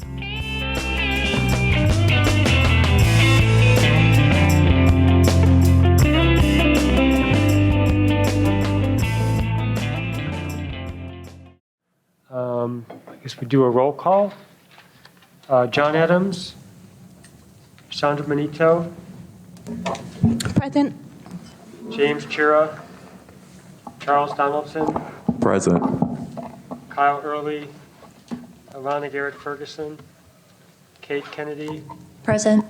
I guess we do a roll call. John Adams, Sandra Manito, Present. James Chira, Charles Donaldson, Present. Kyle Early, Alana Garrett Ferguson, Kate Kennedy, Present.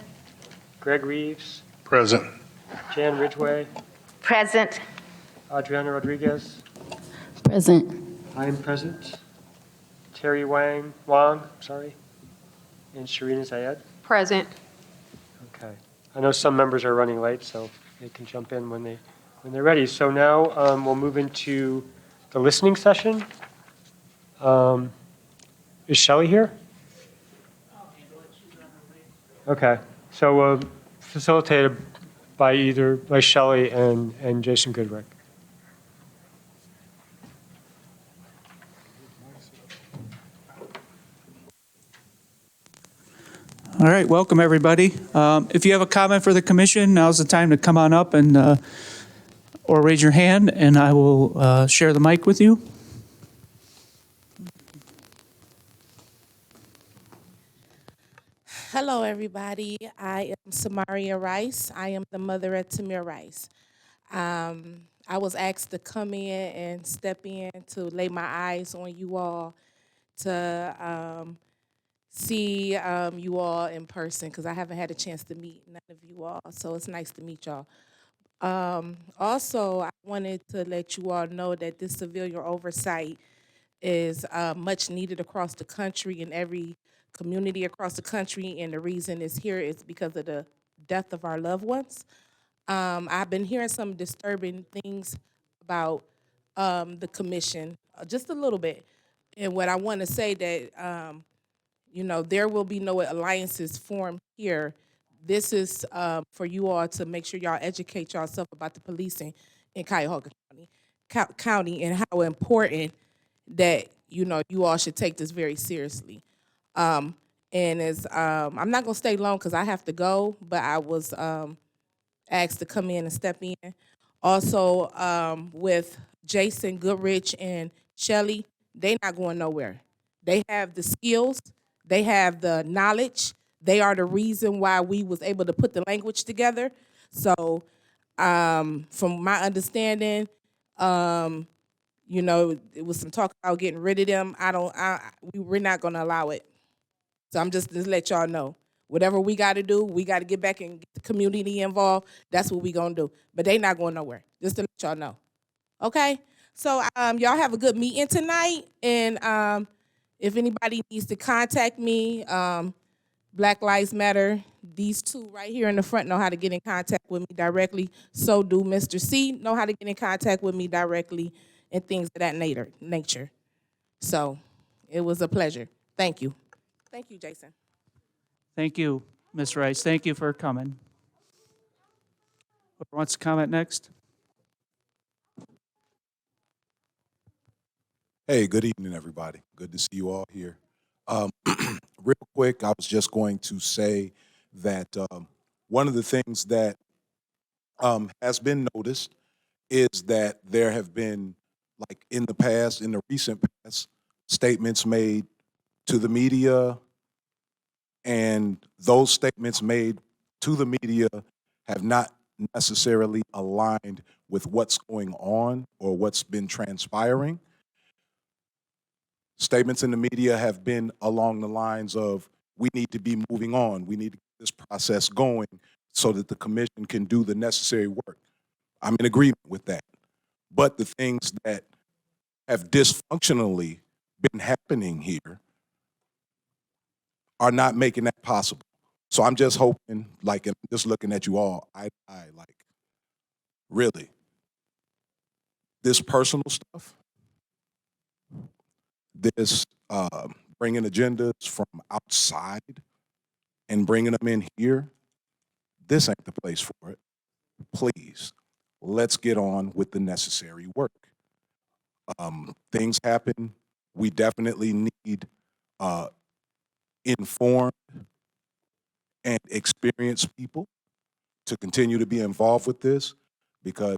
Greg Reeves, Present. Jan Ridgway, Present. Adriana Rodriguez. Present. I am present. Terry Wang, and Sharina Zayed. Present. Okay. I know some members are running late, so they can jump in when they're ready. So now we'll move into the listening session. Is Shelley here? Okay. So facilitated by Shelley and Jason Goodrick. All right, welcome everybody. If you have a comment for the commission, now's the time to come on up and or raise your hand, and I will share the mic with you. Hello, everybody. I am Samaria Rice. I am the mother of Tamir Rice. I was asked to come in and step in to lay my eyes on you all, to see you all in person, because I haven't had a chance to meet none of you all, so it's nice to meet y'all. Also, I wanted to let you all know that this civilian oversight is much needed across the country, in every community across the country, and the reason it's here is because of the death of our loved ones. I've been hearing some disturbing things about the commission, just a little bit. And what I want to say that, there will be no alliances formed here. This is for you all to make sure y'all educate yourself about the policing in Cuyahoga County and how important that, you all should take this very seriously. And as I'm not gonna stay long because I have to go, but I was asked to come in and step in. Also, with Jason Goodrich and Shelley, they not going nowhere. They have the skills, they have the knowledge. They are the reason why we was able to put the language together. So, from my understanding, it was some talk about getting rid of them. We're not gonna allow it. So I'm just let y'all know. Whatever we got to do, we got to get back and get the community involved. That's what we going to do. But they not going nowhere, just to let y'all know. Okay? So y'all have a good meeting tonight. And if anybody needs to contact me, Black Lives Matter, these two right here in the front know how to get in contact with me directly. So do Mr. C know how to get in contact with me directly and things of that nature. So it was a pleasure. Thank you. Thank you, Jason. Thank you, Ms. Rice. Thank you for coming. Whoever wants to comment next? Hey, good evening, everybody. Good to see you all here. Real quick, I was just going to say that one of the things that has been noticed is that there have been, like in the recent past, statements made to the media, and those statements made to the media have not necessarily aligned with what's going on or what's been transpiring. Statements in the media have been along the lines of, we need to be moving on, we need to get this process going so that the commission can do the necessary work. I'm in agreement with that. But the things that have dysfunctionally been happening here are not making that possible. So I'm just hoping, like, and just looking at you all, I like, really, this personal stuff, this bringing agendas from outside and bringing them in here, this ain't the place for it. Please, let's get on with the necessary work. Things happen. We definitely need informed and experienced people to continue to be involved with this, because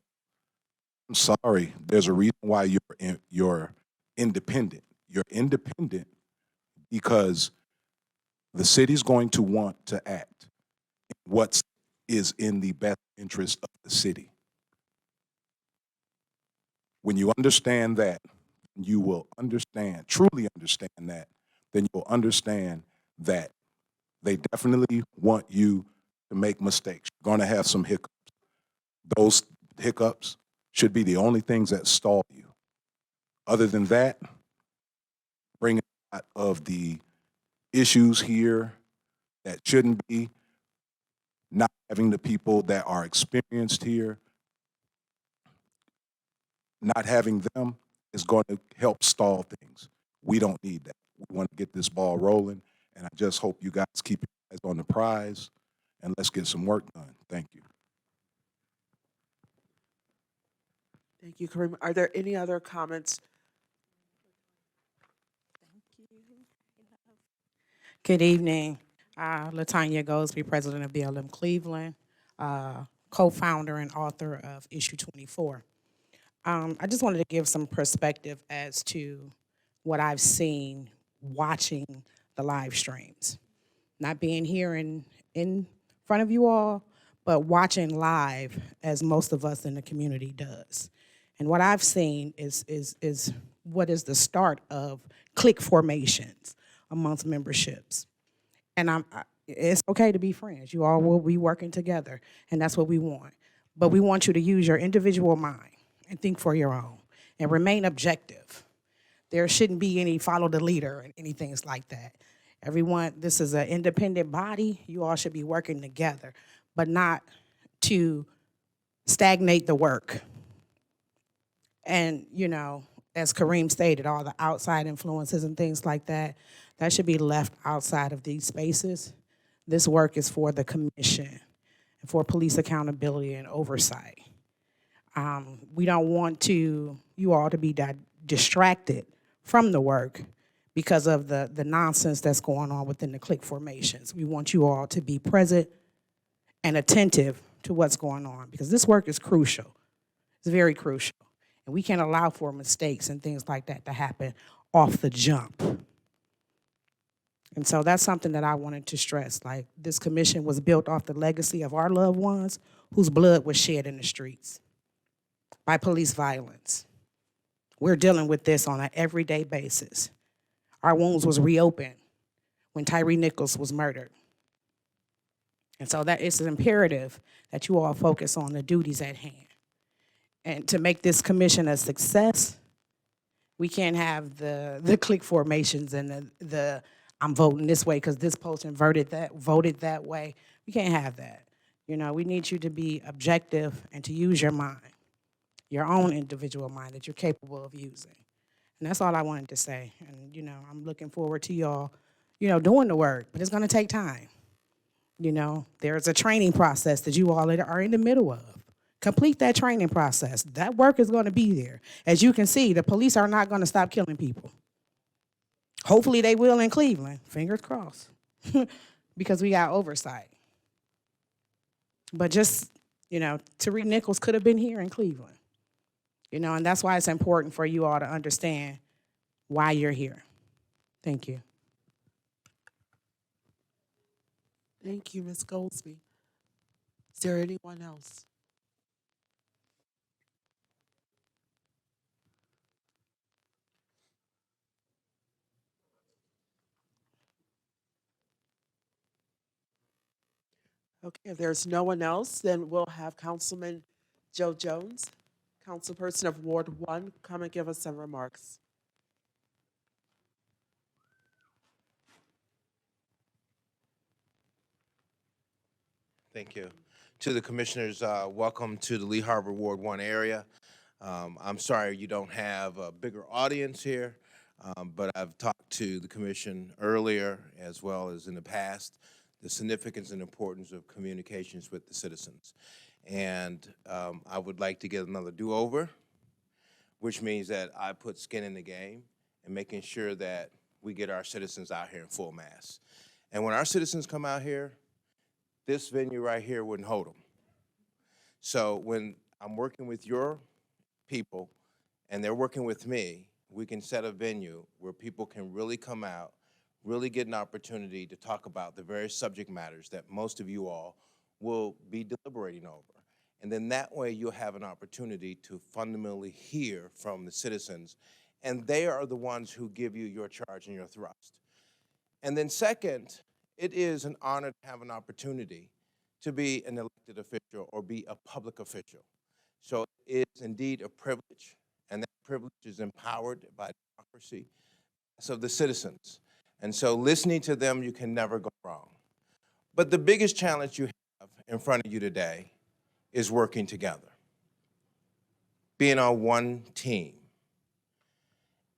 I'm sorry, there's a reason why you're independent. You're independent because the city's going to want to act in what is in the best interest of the city. When you understand that, you will understand, truly understand that, then you'll understand that they definitely want you to make mistakes. You're going to have some hiccups. Those hiccups should be the only things that stall you. Other than that, bringing a lot of the issues here that shouldn't be, not having the people that are experienced here, not having them is going to help stall things. We don't need that. We want to get this ball rolling, and I just hope you guys keep your eyes on the prize, and let's get some work done. Thank you. Thank you, Kareem. Are there any other comments? Good evening. Latanya Goldsby, president of BLM Cleveland, co-founder and author of Issue 24. I just wanted to give some perspective as to what I've seen watching the live streams. Not being here in front of you all, but watching live as most of us in the community does. And what I've seen is what is the start of clique formations amongst memberships. And it's okay to be friends. You all will be working together, and that's what we want. But we want you to use your individual mind and think for your own and remain objective. There shouldn't be any follow the leader and anything like that. Everyone, this is an independent body. You all should be working together, but not to stagnate the work. And, you know, as Kareem stated, all the outside influences and things like that, that should be left outside of these spaces. This work is for the commission and for police accountability and oversight. We don't want you all to be distracted from the work because of the nonsense that's going on within the clique formations. We want you all to be present and attentive to what's going on, because this work is crucial. It's very crucial. And we can't allow for mistakes and things like that to happen off the jump. And so that's something that I wanted to stress. Like, this commission was built off the legacy of our loved ones whose blood was shed in the streets by police violence. We're dealing with this on an everyday basis. Our wounds was reopened when Tyree Nichols was murdered. And so that it's imperative that you all focus on the duties at hand. And to make this commission a success, we can't have the clique formations and the I'm voting this way because this person voted that way. We can't have that. You know, we need you to be objective and to use your mind, your own individual mind that you're capable of using. And that's all I wanted to say. And, you know, I'm looking forward to y'all, you know, doing the work, but it's going to take time. You know, there's a training process that you all are in the middle of. Complete that training process. That work is going to be there. As you can see, the police are not going to stop killing people. Hopefully they will in Cleveland, fingers crossed, because we got oversight. But just, you know, Tyree Nichols could have been here in Cleveland. You know, and that's why it's important for you all to understand why you're here. Thank you. Thank you, Ms. Goldsby. Is there anyone else? Okay, if there's no one else, then we'll have Councilman Joe Jones, councilperson of Ward 1, come and give us some remarks. Thank you. To the commissioners, welcome to the Lee Harbor Ward 1 area. I'm sorry you don't have a bigger audience here, but I've talked to the commission earlier as well as in the past, the significance and importance of communications with the citizens. And I would like to get another do-over, which means that I put skin in the game and making sure that we get our citizens out here in full mass. And when our citizens come out here, this venue right here wouldn't hold them. So when I'm working with your people and they're working with me, we can set a venue where people can really come out, really get an opportunity to talk about the various subject matters that most of you all will be deliberating over. And then that way you'll have an opportunity to fundamentally hear from the citizens, and they are the ones who give you your charge and your thrust. And then second, it is an honor to have an opportunity to be an elected official or be a public official. So it is indeed a privilege, and that privilege is empowered by democracy of the citizens. And so listening to them, you can never go wrong. But the biggest challenge you have in front of you today is working together, being on one team.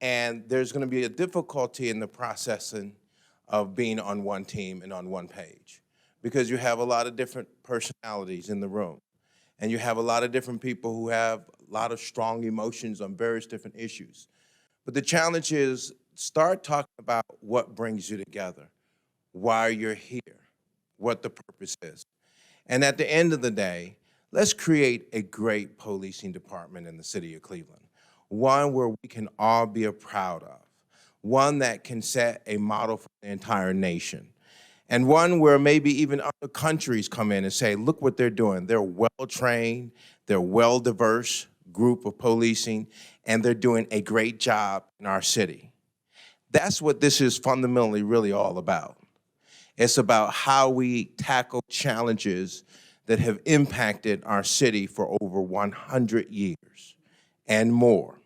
And there's going to be a difficulty in the processing of being on one team and on one page, because you have a lot of different personalities in the room, and you have a lot of different people who have a lot of strong emotions on various different issues. But the challenge is, start talking about what brings you together, why you're here, what the purpose is. And at the end of the day, let's create a great policing department in the city of Cleveland, one where we can all be proud of, one that can set a model for the entire nation, and one where maybe even other countries come in and say, look what they're doing. They're well-trained, they're well-diverse group of policing, and they're doing a great job in our city. That's what this is fundamentally really all about. It's about how we tackle challenges that have impacted our city for over 100 years and more.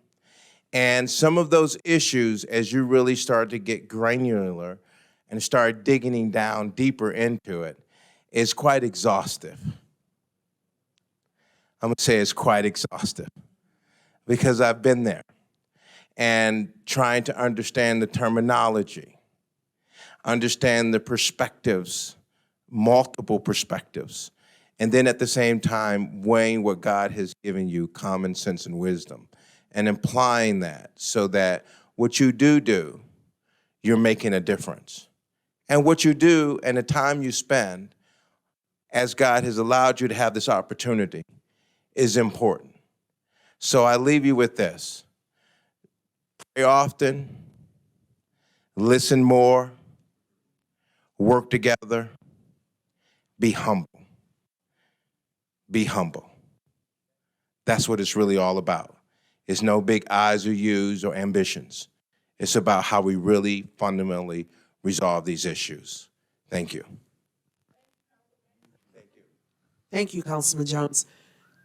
And some of those issues, as you really start to get granular and start digging down deeper into it, is quite exhaustive. I'm gonna say it's quite exhaustive because I've been there and trying to understand the terminology, understand the perspectives, multiple perspectives, and then at the same time weighing what God has given you, common sense and wisdom, and applying that so that what you do, you're making a difference. And what you do and the time you spend, as God has allowed you to have this opportunity, is important. So I leave you with this. Pray often, listen more, work together, be humble. Be humble. That's what it's really all about. It's no big I's or U's or ambitions. It's about how we really fundamentally resolve these issues. Thank you. Thank you, Councilman Jones.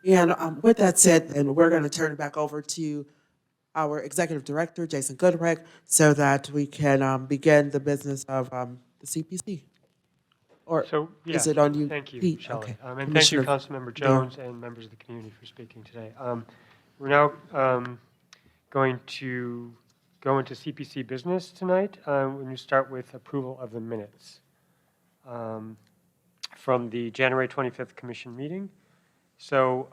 And with that said, then we're going to turn it back over to our Executive Director, Jason Goodrick, so that we can begin the business of the CPC. Or So, yeah, is it on you, thank you, Pete? Shelley. Okay. And thank you, Commissioner Councilmember Jones and members of the community for speaking today. We're now going to go into CPC business tonight. When you start with approval of the minutes from the January 25th Commission meeting. So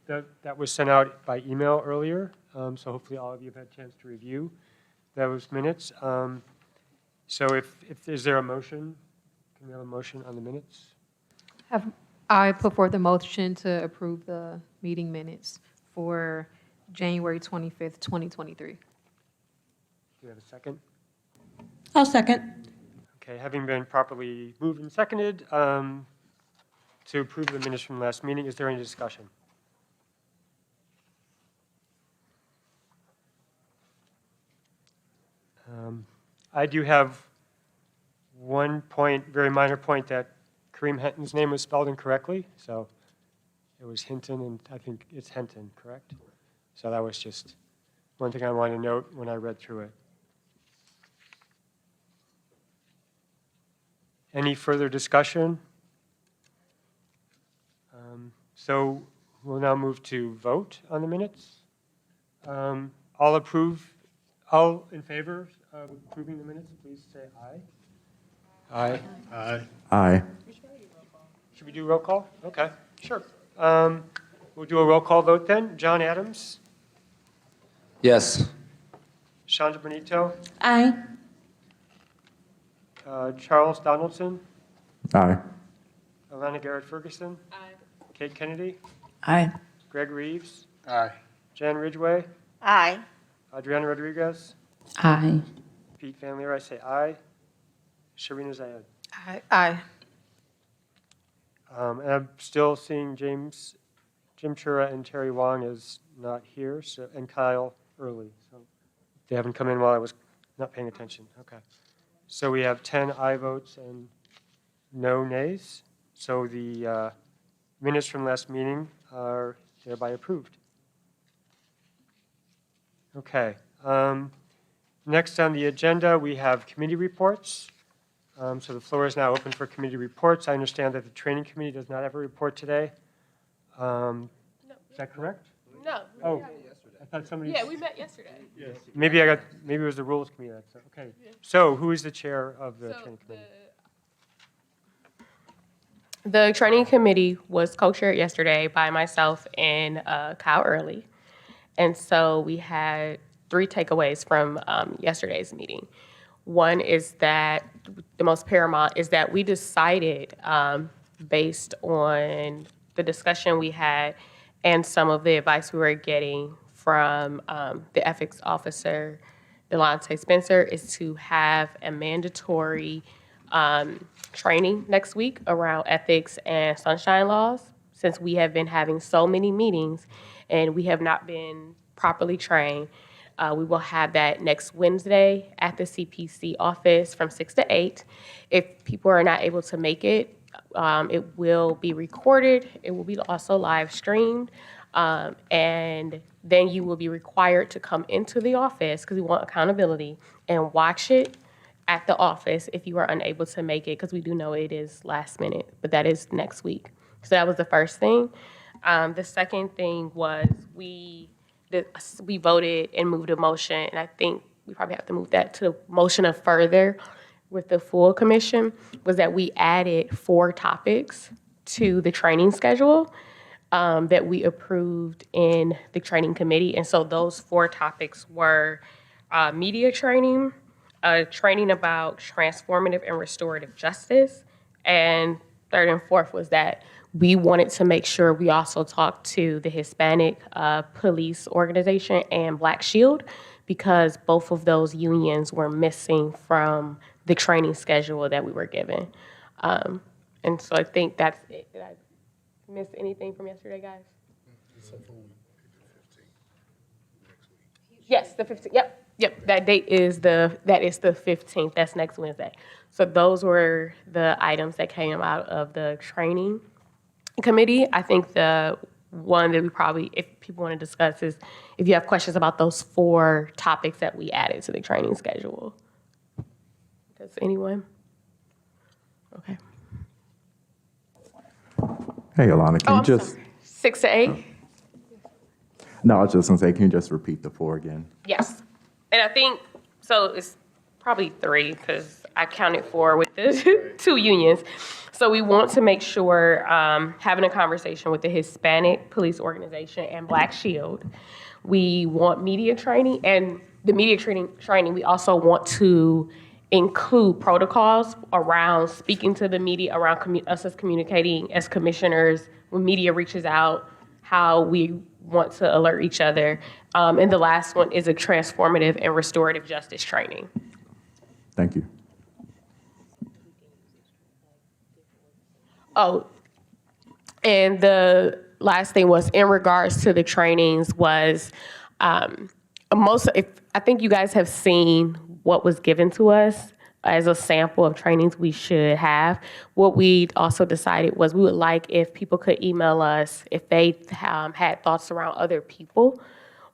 that was sent out by email earlier, so hopefully all of you have had a chance to review those minutes. So is there a motion? Can we have a motion on the minutes? I put forth a motion to approve the meeting minutes for January 25th, 2023. Do you have a second? I'll second. Okay, having been properly moved and seconded to approve the minutes from last meeting, is there any discussion? I do have one point, very minor point, that Kareem Hinton's name was spelled incorrectly. So it was Hinton, and I think it's Hinton, correct? So that was just one thing I wanted to note when I read through it. Any further discussion? So we'll now move to vote on the minutes. All in favor of approving the minutes, please say aye. Aye. Aye. Should we do a roll call? Okay, sure. We'll do a roll call vote then. John Adams, Yes. Chandra Benito, Aye. Charles Donaldson, Aye. Alana Garrett Ferguson. Kate Kennedy, Aye. Greg Reeves, Aye. Jan Ridgway, Aye. Adriana Rodriguez, Aye. Pete Van Leer, I say aye. Sharina Zayed. Aye. And I'm still seeing Jim Chura and Terry Wong is not here, so, and Kyle Early. So they haven't come in while I was not paying attention. Okay. So we have 10 aye votes and no nays. So the minutes from last meeting are thereby approved. Okay. Next on the agenda, we have committee reports. So the floor is now open for committee reports. I understand that the training committee does not have a report today. Is that correct? No. Oh, I thought somebody. Yeah, we met yesterday. Maybe it was the rules committee. Okay. So who is the chair of the training committee? The training committee was co-chaired yesterday by myself and Kyle Early. And so we had 3 takeaways from yesterday's meeting. One is that the most paramount is that we decided, based on the discussion we had and some of the advice we were getting from the ethics officer, Delonte Spencer, is to have a mandatory training next week around ethics and sunshine laws, since we have been having so many meetings and we have not been properly trained. We will have that next Wednesday at the CPC office from 6 to 8. If people are not able to make it, it will be recorded. It will be also live streamed. And then you will be required to come into the office, because we want accountability, and watch it at the office if you are unable to make it, because we do know it is last minute, but that is next week. So that was the first thing. The second thing was we voted and moved a motion, and I think we probably have to move that to motion of further with the full commission, was that we added 4 topics to the training schedule that we approved in the training committee. And so those 4 topics were media training, training about transformative and restorative justice, and third and fourth was that we wanted to make sure we also talked to the Hispanic police organization and Black Shield, because both of those unions were missing from the training schedule that we were given. And so I think that's it. Did I miss anything from yesterday, guys? Yes, the 15th. Yep. That is the 15th. That's next Wednesday. So those were the items that came out of the training committee. I think the one that we probably, if people want to discuss, is if you have questions about those 4 topics that we added to the training schedule. Does anyone? Okay. Hey, Alana, can you I'm just? sorry. 6 to 8? No, I was just gonna say, can you just repeat the 4 again? Yes. And I think, so it's probably 3, because I counted 4 with the 2 unions. So we want to make sure, having a conversation with the Hispanic Police Organization and Black Shield. We want media training, and the media training, we also want to include protocols around speaking to the media, around us as communicating as commissioners, when media reaches out, how we want to alert each other. And the last one is a transformative and restorative justice training. Thank you. Oh, and the last thing was in regards to the trainings was I think you guys have seen what was given to us as a sample of trainings we should have. What we also decided was we would like if people could email us if they had thoughts around other people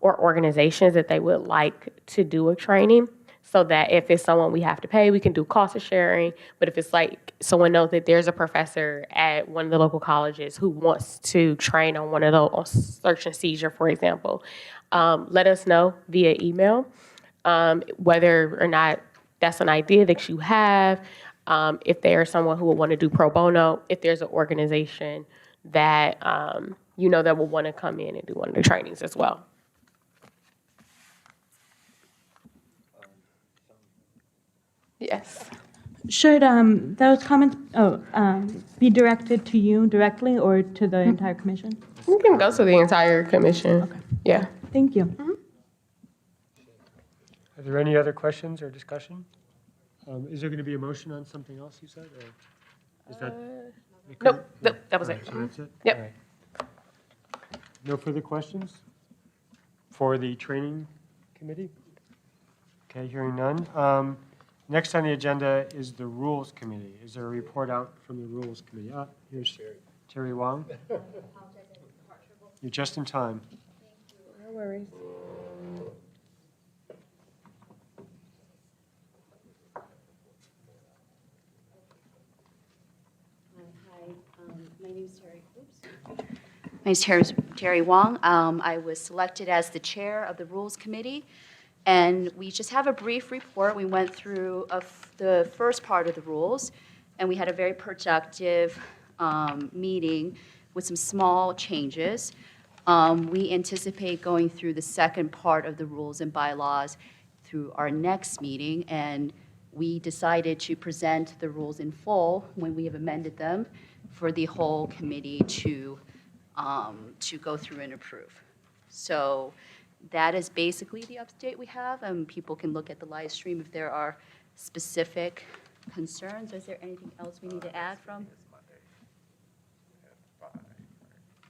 or organizations that they would like to do a training, so that if it's someone we have to pay, we can do cost sharing. But if it's like someone knows that there's a professor at one of the local colleges who wants to train on one of those, on search and seizure, for example, let us know via email whether or not that's an idea that you have, if there's someone who would want to do pro bono, if there's an organization that that will want to come in and do one of the trainings as well. Yes. Should those comments be directed to you directly or to the entire commission? You can go to the entire commission. Okay. Yeah. Thank you. Are there any other questions or discussion? Is there going to be a motion on something else you said? Or is that? Nope, that was it. So that's it? Yep. All right. No further questions for the training committee? Okay, hearing none. Next on the agenda is the Rules Committee. Is there a report out from the Rules Committee? Here's Terry Wong. You're just in time. No worries. My name is Terry Wong. I was selected as the chair of the Rules Committee, and we just have a brief report. We went through the first part of the rules, and we had a very productive meeting with some small changes. We anticipate going through the second part of the rules and bylaws through our next meeting, and we decided to present the rules in full when we have amended them for the whole committee to go through and approve. So that is basically the update we have, and people can look at the live stream if there are specific concerns. Is there anything else we need to add from?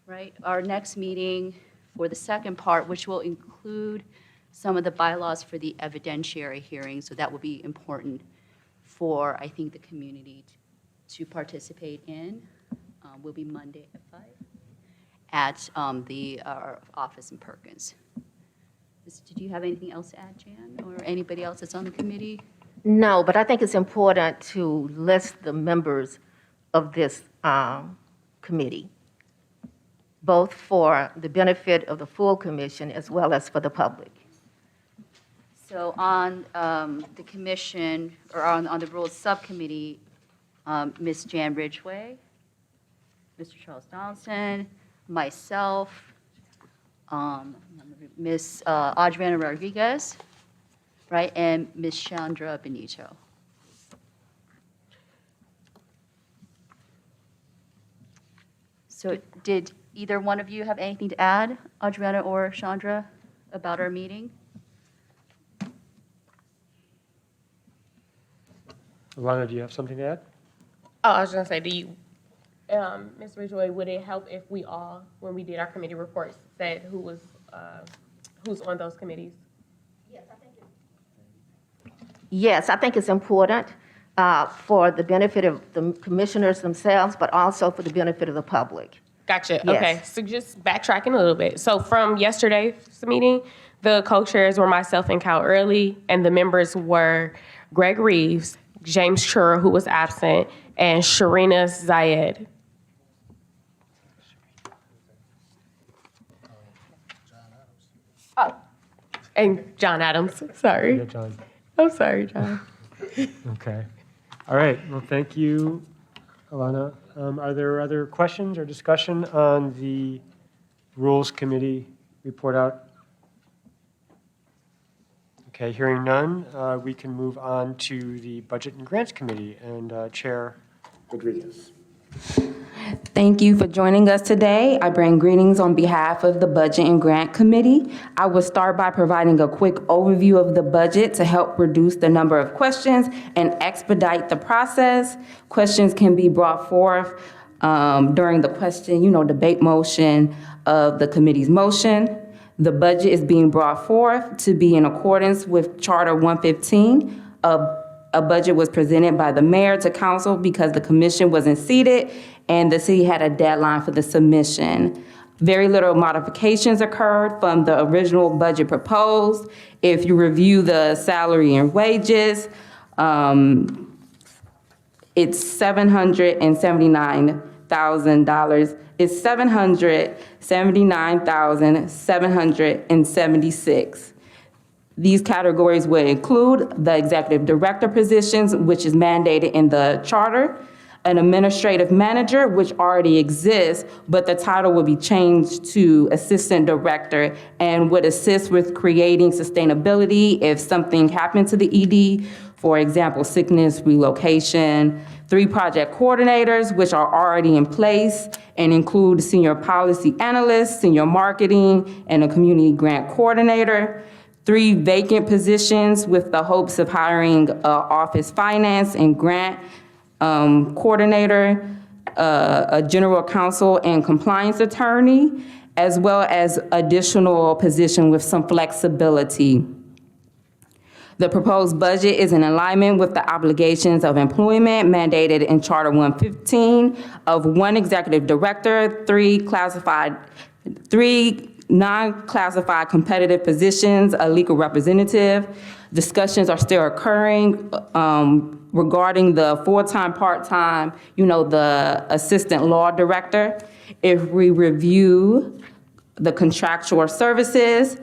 Right, our next meeting for the second part, which will include some of the bylaws for the evidentiary hearing, so that will be important for, I think, the community to participate in, will be Monday at 5 at the office in Perkins. Did you have anything else to add, Jan, or anybody else that's on the committee? No, but I think it's important to list the members of this committee, both for the benefit of the full commission as well as for the public. So on the commission, or on the Rules Subcommittee, Ms. Jan Ridgway, Mr. Charles Donaldson, myself, Ms. Adriana Rodriguez, right, and Ms. Chandra Benito. So did either one of you have anything to add, Adriana or Chandra, about our meeting? Alana, do you have something to add? Oh, I was gonna say, do you, Ms. Ridgway, would it help if we all, when we did our committee reports, said who's on those committees? Yes, I think it's important for the benefit of the commissioners themselves, but also for the benefit of the public. Gotcha. Yes. Okay. So just backtracking a little bit. So from yesterday's meeting, the co-chairs were myself and Cal Early, and the members were Greg Reeves, James Chura, who was absent, and Sharina Zayed. Oh, and John Adams. Sorry. Yeah, John. I'm sorry, John. Okay. All right. Well, thank you, Alana. Are there other questions or discussion on the Rules Committee report out? Okay, hearing none, we can move on to the Budget and Grants Committee and Chair Rodriguez. Thank you for joining us today. I bring greetings on behalf of the Budget and Grant Committee. I will start by providing a quick overview of the budget to help reduce the number of questions and expedite the process. Questions can be brought forth during the debate motion of the committee's motion. The budget is being brought forth to be in accordance with Charter 115. A budget was presented by the mayor to council because the commission wasn't seated and the city had a deadline for the submission. Very little modifications occurred from the original budget proposed. If you review the salary and wages, it's $779,000. It's $779,776. These categories would include the executive director positions, which is mandated in the charter. an administrative manager, which already exists, but the title will be changed to assistant director and would assist with creating sustainability if something happened to the ED, for example, sickness, relocation. 3 project coordinators, which are already in place and include senior policy analyst, senior marketing, and a community grant coordinator. 3 vacant positions with the hopes of hiring office finance and grant coordinator, a general counsel and compliance attorney, as well as additional position with some flexibility. The proposed budget is in alignment with the obligations of employment mandated in Charter 115 of 1 executive director, 3 non-classified competitive positions, a legal representative. Discussions are still occurring regarding the full-time, part-time, the assistant law director. If we review the contractual services,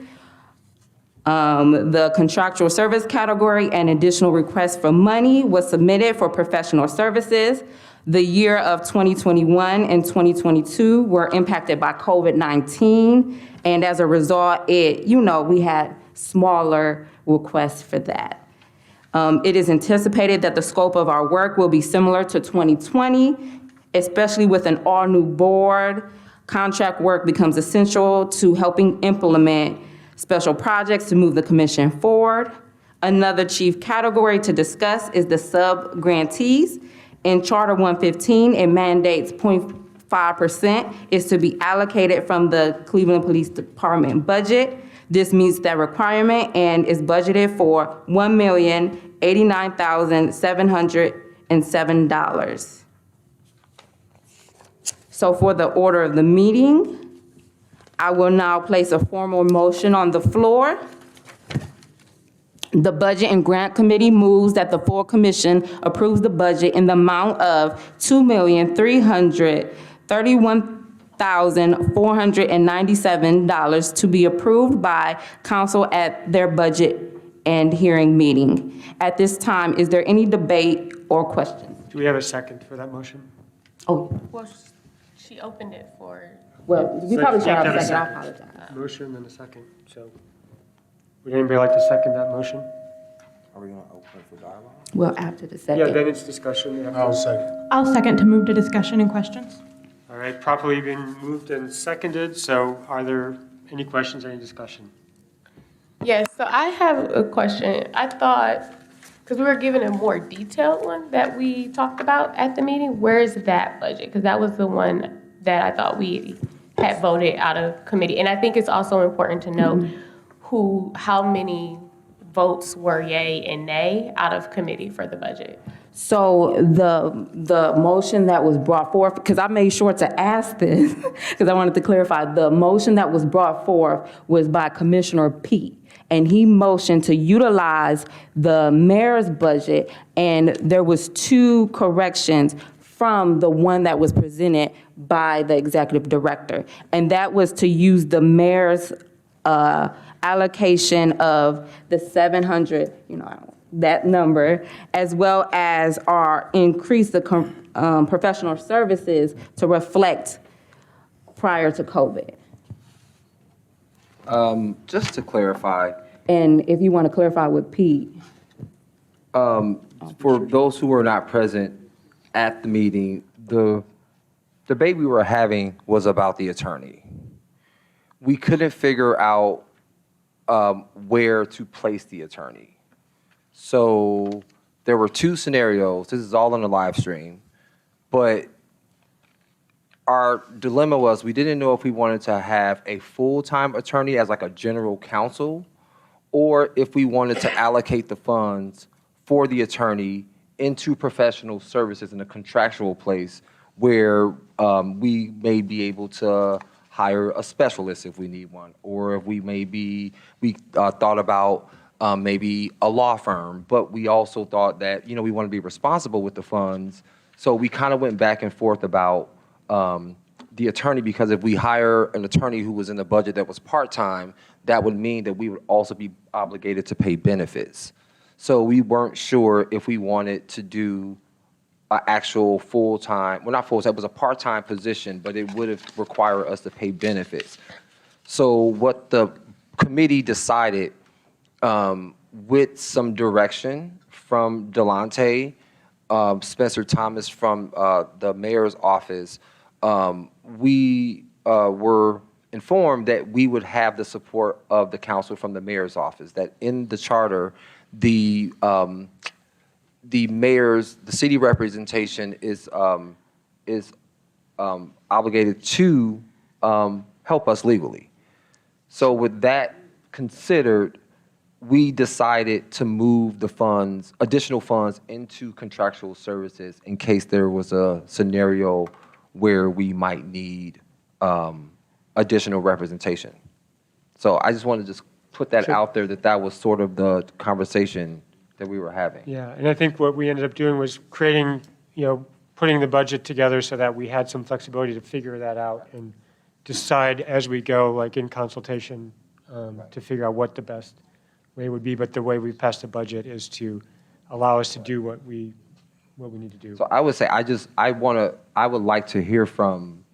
the contractual service category and additional requests for money was submitted for professional services. The year of 2021 and 2022 were impacted by COVID-19, and as a result, we had smaller requests for that. It is anticipated that the scope of our work will be similar to 2020, especially with an all-new board. Contract work becomes essential to helping implement special projects to move the commission forward. Another chief category to discuss is the sub-grantees. In Charter 115, it mandates 0.5% is to be allocated from the Cleveland Police Department budget. This meets that requirement and is budgeted for $1,089,707. So for the order of the meeting, I will now place a formal motion on the floor. The Budget and Grant Committee moves that the full commission approves the budget in the amount of $2,331,497 to be approved by council at their budget and hearing meeting. At this time, is there any debate or questions? Do we have a second for that motion? Oh, Well, she opened it for. well, you So probably you should have have to a have a second. I second. apologize. Motion and a second, so. Would anybody like to second that motion? Are we going to open for dialogue? Well, after the Yeah, second. then it's discussion. I'll second. I'll second to move to discussion and questions. All right, properly been moved and seconded, so are there any questions, any discussion? Yes, so I have a question. I thought, because we were given a more detailed one that we talked about at the meeting, where is that budget? Because that was the one that I thought we had voted out of committee. And I think it's also important to know how many votes were yay and nay out of committee for the budget. So the motion that was brought forth, because I made sure to ask this, because I wanted to clarify, the motion that was brought forth was by Commissioner Pete. And he motioned to utilize the mayor's budget, and there was 2 corrections from the one that was presented by the executive director. And that was to use the mayor's allocation of the 700, that number, as well as increase the professional services to reflect prior to COVID. Just to clarify, And if you want to clarify with Pete. for those who were not present at the meeting, the debate we were having was about the attorney. We couldn't figure out where to place the attorney. So there were 2 scenarios. This is all on the live stream. But our dilemma was we didn't know if we wanted to have a full-time attorney as like a general counsel, or if we wanted to allocate the funds for the attorney into professional services in a contractual place where we may be able to hire a specialist if we need one, or if we thought about maybe a law firm, but we also thought that, we want to be responsible with the funds. So we kind of went back and forth about the attorney, because if we hire an attorney who was in the budget that was part-time, that would mean that we would also be obligated to pay benefits. So we weren't sure if we wanted to do an actual full-time, well, not full-time, it was a part-time position, but it would have required us to pay benefits. So what the committee decided, with some direction from Delonte, Spencer Thomas from the mayor's office, we were informed that we would have the support of the council from the mayor's office, that in the charter, the city representation is obligated to help us legally. So with that considered, we decided to move the funds, additional funds, into contractual services in case there was a scenario where we might need additional representation. So I just want to just put that out there, that was sort of the conversation that we were having. Yeah, and I think what we ended up doing was creating, putting the budget together so that we had some flexibility to figure that out and decide as we go, like in consultation, to figure out what the best way would be. But the way we passed the budget is to allow us to do what we need to do. So I would say, I would like to hear from,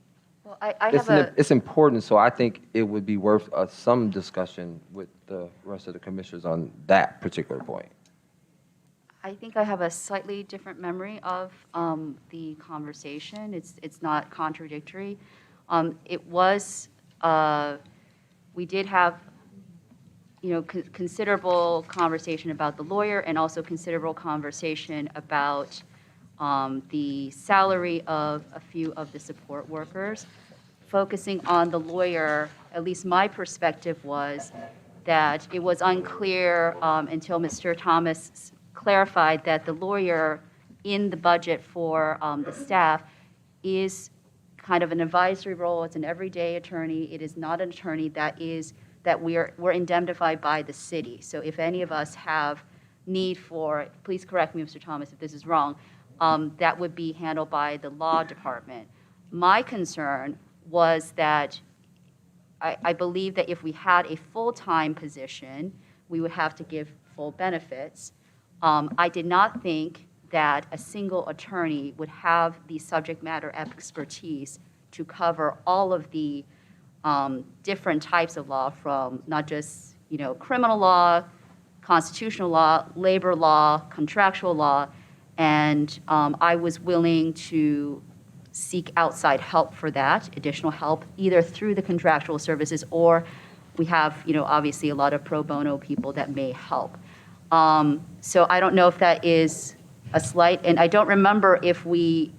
Well, I have it's important, so I think it would be worth some discussion with the rest of the commissioners on that particular point. I think I have a slightly different memory of the conversation. It's not contradictory. It was, we did have, considerable conversation about the lawyer and also considerable conversation about the salary of a few of the support workers. Focusing on the lawyer, at least my perspective was that it was unclear until Mr. Thomas clarified that the lawyer in the budget for the staff is kind of an advisory role. It's an everyday attorney. It is not an attorney that we're indemnified by the city. So if any of us have need for, please correct me, Mr. Thomas, if this is wrong, that would be handled by the law department. My concern was that I believe that if we had a full-time position, we would have to give full benefits. I did not think that a single attorney would have the subject matter expertise to cover all of the different types of law, from not just criminal law, constitutional law, labor law, contractual law, and I was willing to seek outside help for that, additional help, either through the contractual services or we have obviously a lot of pro bono people that may help. So I don't know if that is a slight, and I don't remember if we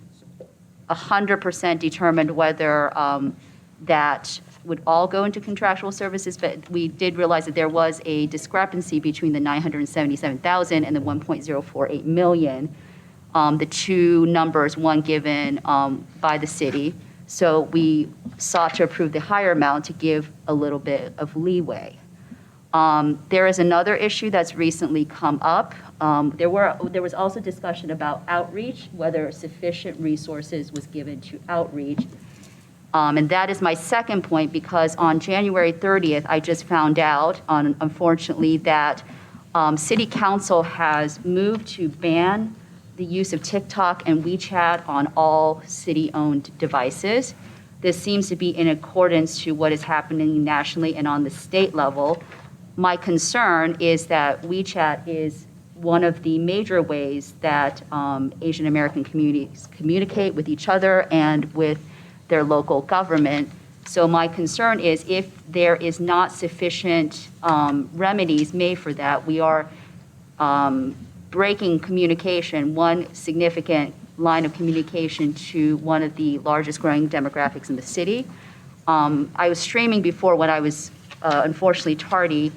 100% determined whether that would all go into contractual services, but we did realize that there was a discrepancy between the $977,000 and the $1.048 million. The two numbers, one given by the city. So we sought to approve the higher amount to give a little bit of leeway. There is another issue that's recently come up. There was also discussion about outreach, whether sufficient resources was given to outreach. And that is my second point, because on January 30th, I just found out, unfortunately, that City Council has moved to ban the use of TikTok and WeChat on all city-owned devices. This seems to be in accordance to what is happening nationally and on the state level. My concern is that WeChat is one of the major ways that Asian American communities communicate with each other and with their local government. So my concern is if there is not sufficient remedies made for that, we are breaking communication, one significant line of communication to one of the largest growing demographics in the city. I was streaming before when I was unfortunately tardy,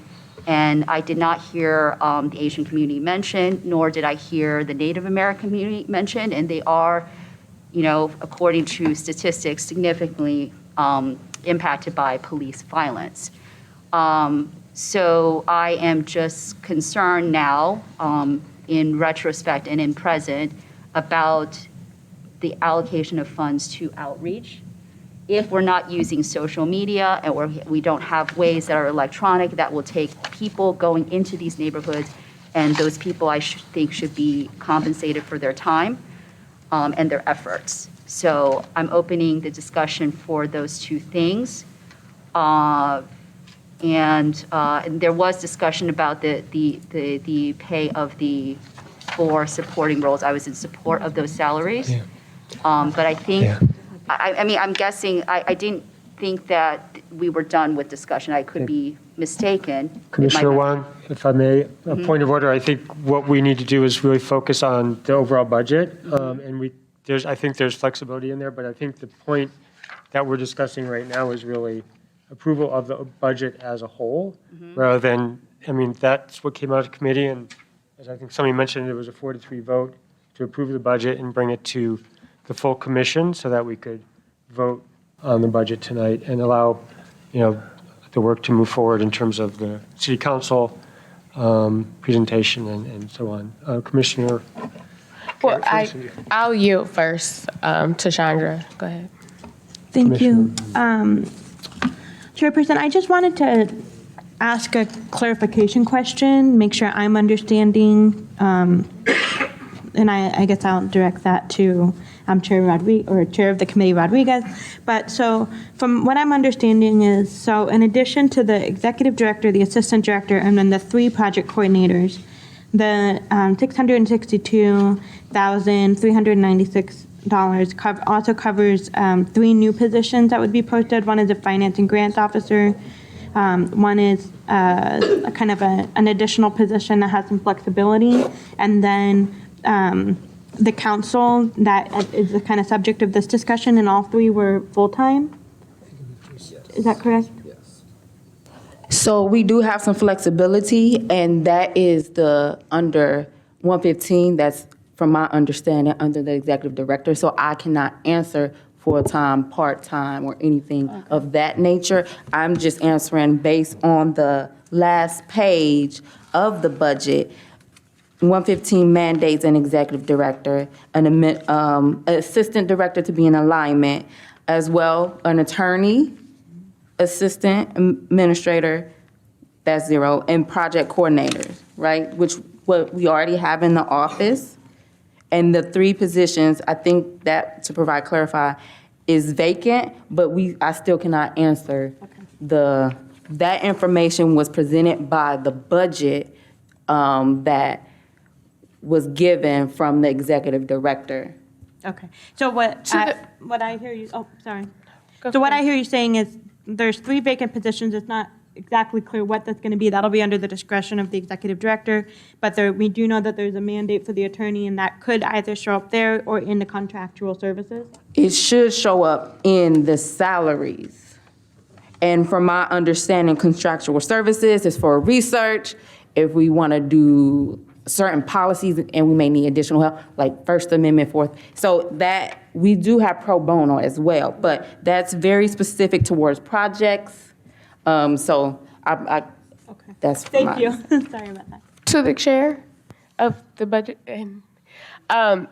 and I did not hear the Asian community mentioned, nor did I hear the Native American community mentioned, and they are, according to statistics, significantly impacted by police violence. So I am just concerned now, in retrospect and in present, about the allocation of funds to outreach. If we're not using social media and we don't have ways that are electronic that will take people going into these neighborhoods, and those people I think should be compensated for their time. and their efforts. So I'm opening the discussion for those two things. And there was discussion about the pay of the 4 supporting roles. I was in support of those salaries. But I think, I mean, I'm guessing, I didn't think that we were done with discussion. I could be mistaken. It might Commissioner not- Wong, if I may, a point of order, I think what we need to do is really focus on the overall budget. And I think there's flexibility in there, but I think the point that we're discussing right now is really approval of the budget as a whole, rather than, I mean, that's what came out of committee, and as I think somebody mentioned, it was a 4-3 vote to approve the budget and bring it to the full commission so that we could vote on the budget tonight and allow, the work to move forward in terms of the city council presentation and so on. Commissioner? Well, I'll yield first to Chandra. Go ahead. Thank you. Chairperson, I just wanted to ask a clarification question, make sure I'm understanding, and I guess I'll direct that to Chair Rodriguez, or Chair of the Committee Rodriguez. But so from what I'm understanding is, so in addition to the Executive Director, the Assistant Director, and then the 3 project coordinators, the $662,396 also covers 3 new positions that would be posted. One is a Finance and Grants Officer. One is a kind of an additional position that has some flexibility. And then the council, that is the kind of subject of this discussion, and all 3 were full-time? Is that correct? So we do have some flexibility, and that is the under 115, that's from my understanding, under the executive director. So I cannot answer full-time, part-time, or anything of that nature. I'm just answering based on the last page of the budget. 115 mandates an executive director, an assistant director to be in alignment, as well an attorney, assistant administrator, that's 0, and project coordinators, right? Which what we already have in the office. And the 3 positions, I think that, to clarify, is vacant, but I still cannot answer that information was presented by the budget that was given from the executive director. Okay. So what I hear you, sorry. So what I hear you saying is there's 3 vacant positions. It's not exactly clear what that's going to be. That'll be under the discretion of the executive director. But we do know that there's a mandate for the attorney, and that could either show up there or in the contractual services. It should show up in the salaries. And from my understanding, contractual services is for research. If we want to do certain policies and we may need additional help, like First Amendment, Fourth. So that, we do have pro bono as well, but that's very specific towards projects. So that's. Thank you. Sorry about that. To the chair of the budget. And I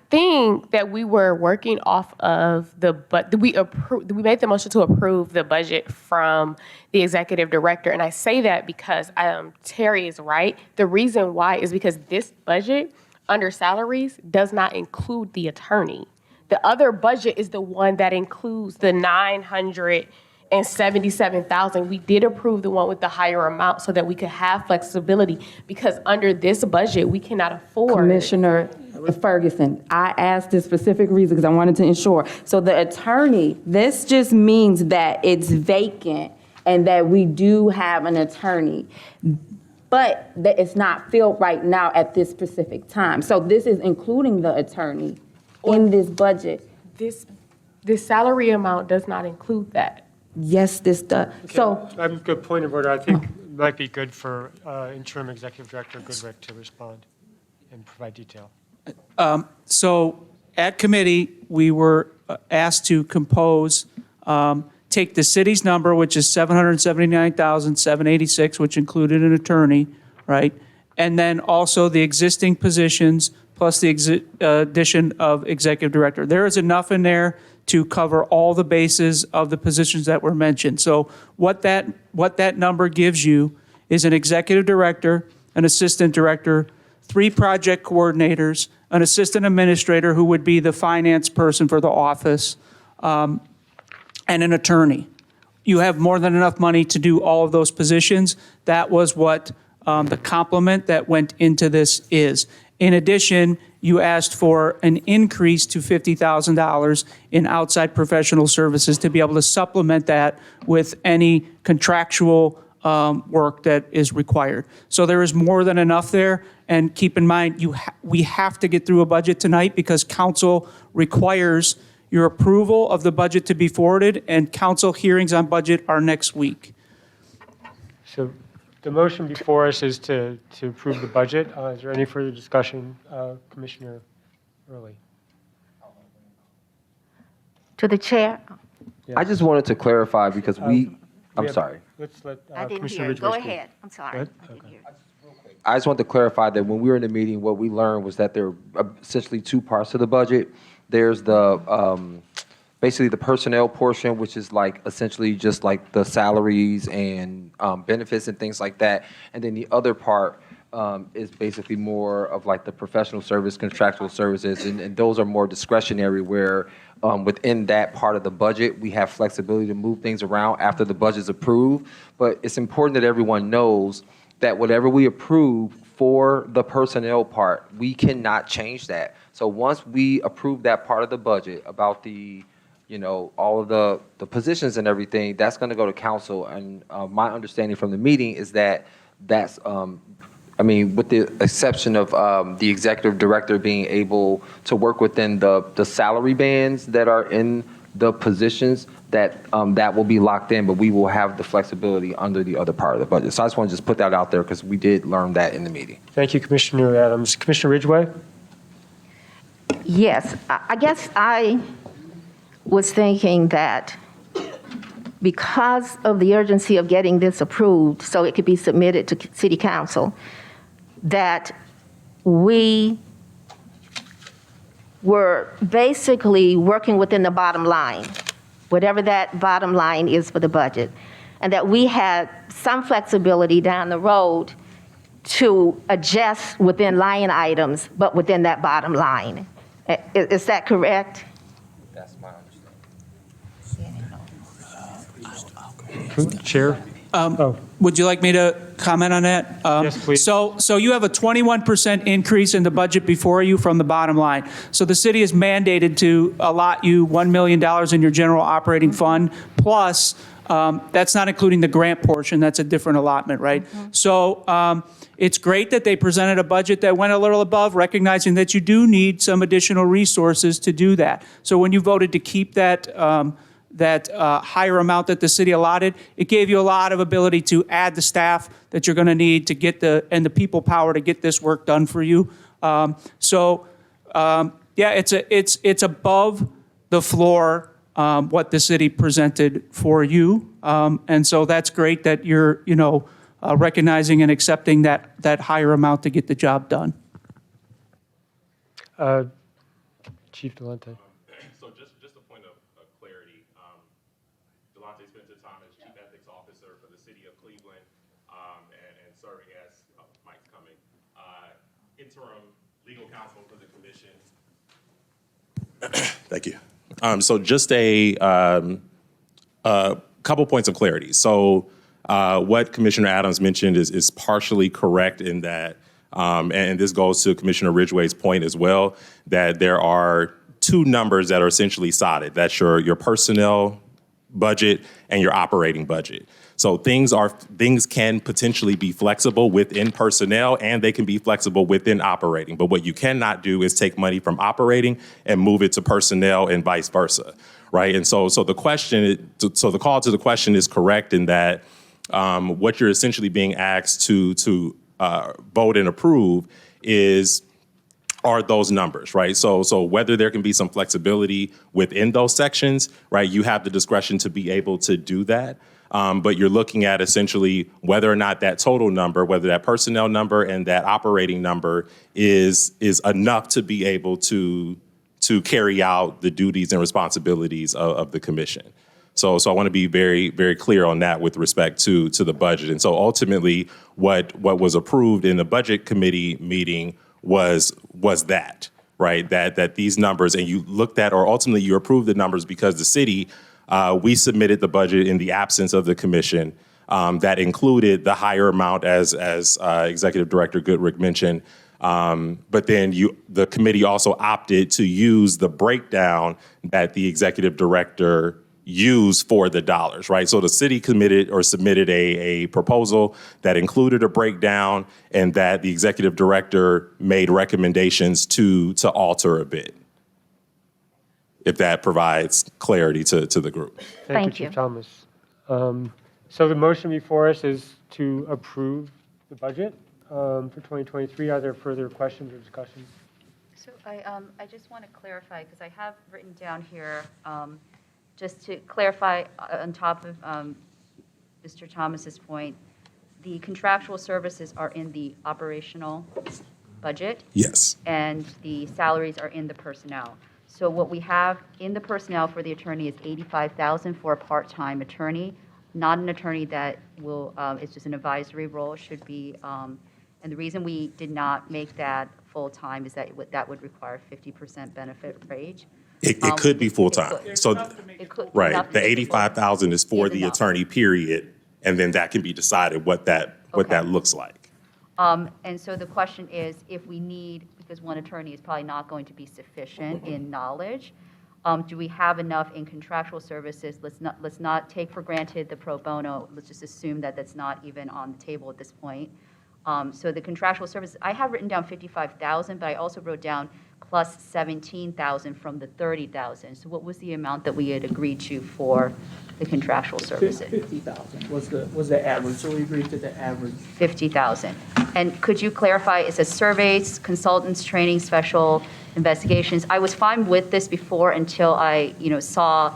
think that we were working off of we made the motion to approve the budget from the executive director. And I say that because Terry is right. The reason why is because this budget under salaries does not include the attorney. The other budget is the one that includes the $977,000. We did approve the one with the higher amount so that we could have flexibility, because under this budget, we cannot afford. Commissioner Ferguson, I asked this specific reason because I wanted to ensure. So the attorney, this just means that it's vacant and that we do have an attorney, but that it's not filled right now at this specific time. So this is including the attorney in this budget. This salary amount does not include that. Yes, this does. So, Good point of order. I think it might be good for interim executive director Goodrick to respond and provide detail. So at committee, we were asked to compose, take the city's number, which is $779,786, which included an attorney, right? And then also the existing positions plus the addition of executive director. There is enough in there to cover all the bases of the positions that were mentioned. So what that number gives you is an executive director, an assistant director, 3 project coordinators, an assistant administrator who would be the finance person for the office, and an attorney. You have more than enough money to do all of those positions. That was what the complement that went into this is. In addition, you asked for an increase to $50,000 in outside professional services to be able to supplement that with any contractual work that is required. So there is more than enough there. And keep in mind, we have to get through a budget tonight because council requires your approval of the budget to be forwarded, and council hearings on budget are next week. So the motion before us is to approve the budget. Is there any further discussion, Commissioner Early? To the chair? I just wanted to clarify because I'm sorry. Let's let I didn't Commissioner hear. Ridgway Go speak. ahead. I'm sorry. Go ahead. I didn't hear. I just want to clarify that when we were in the meeting, what we learned was that there are essentially 2 parts to the budget. There's the basically the personnel portion, which is like essentially just like the salaries and benefits and things like that. And then the other part is basically more of like the professional service, contractual services, and those are more discretionary where within that part of the budget, we have flexibility to move things around after the budget's approved. But it's important that everyone knows that whatever we approve for the personnel part, we cannot change that. So once we approve that part of the budget about the, all of the positions and everything, that's going to go to council. And my understanding from the meeting is that that's, with the exception of the executive director being able to work within the salary bands that are in the positions, that will be locked in, but we will have the flexibility under the other part of the budget. So I just want to just put that out there because we did learn that in the meeting. Thank you, Commissioner Adams. Commissioner Ridgway? Yes, I guess I was thinking that because of the urgency of getting this approved so it could be submitted to City Council, that we were basically working within the bottom line, whatever that bottom line is for the budget, and that we had some flexibility down the road to adjust within line items, but within that bottom line. Is that correct? That's my understanding. Chair? Would you like me to comment on that? Yes, please. So you have a 21% increase in the budget before you from the bottom line. So the city is mandated to allot you $1 million in your general operating fund, plus that's not including the grant portion. That's a different allotment, right? So it's great that they presented a budget that went a little above, recognizing that you do need some additional resources to do that. So when you voted to keep that higher amount that the city allotted, it gave you a lot of ability to add the staff that you're going to need to get the people power to get this work done for you. It's above the floor what the city presented for you, and so that's great that you're recognizing and accepting that higher amount to get the job done. Chief Delante. So just a point of clarity, Delante spent his time as Chief Ethics Officer for the City of Cleveland and serving as, Mike's coming, interim legal counsel for the commission. Thank you. So just a couple points of clarity. So what Commissioner Adams mentioned is partially correct in that, and this goes to Commissioner Ridgway's point as well, that there are 2 numbers that are essentially solid. That's your personnel budget and your operating budget. So things can potentially be flexible within personnel and they can be flexible within operating. But what you cannot do is take money from operating and move it to personnel and vice versa, right? And so the call to the question is correct in that what you're essentially being asked to vote and approve are those numbers, right? So whether there can be some flexibility within those sections, right, you have the discretion to be able to do that. But you're looking at essentially whether or not that total number, whether that personnel number and that operating number is enough to be able to carry out the duties and responsibilities of the commission. So I want to be very, very clear on that with respect to the budget. And so ultimately, what was approved in the budget committee meeting was that, right? That these numbers, and you looked at, or ultimately you approved the numbers because the city, we submitted the budget in the absence of the commission that included the higher amount as Executive Director Goodrick mentioned. But then the committee also opted to use the breakdown that the Executive Director use for the dollars, right? So the city committed or submitted a proposal that included a breakdown and that the executive director made recommendations to alter a bit, if that provides clarity to the group. Thank you, Chief Thomas. So the motion before us is to approve the budget for 2023. Are there further questions or discussions? So I just want to clarify, because I have written down here, just to clarify on top of Mr. Thomas's point, the contractual services are in the operational budget. Yes. And the salaries are in the personnel. So what we have in the personnel for the attorney is $85,000 for a part-time attorney, not an attorney that will, it's just an advisory role, should be, and the reason we did not make that full-time is that that would require 50% benefit wage. It could be full-time. So, It could- right, enough to the make it full-time. 85,000 is for Is the enough. attorney, period, and then that can be decided what that looks like. And so the question is, if we need, because one attorney is probably not going to be sufficient in knowledge, do we have enough in contractual services? Let's not take for granted the pro bono. Let's just assume that that's not even on the table at this point. So the contractual services, I have written down 55,000, but I also wrote down plus 17,000 from the 30,000. So what was the amount that we had agreed to for the contractual services? 50,000 was the average, so we agreed to the average. 50,000. And could you clarify, is it surveys, consultants, training, special investigations? I was fine with this before until I, saw,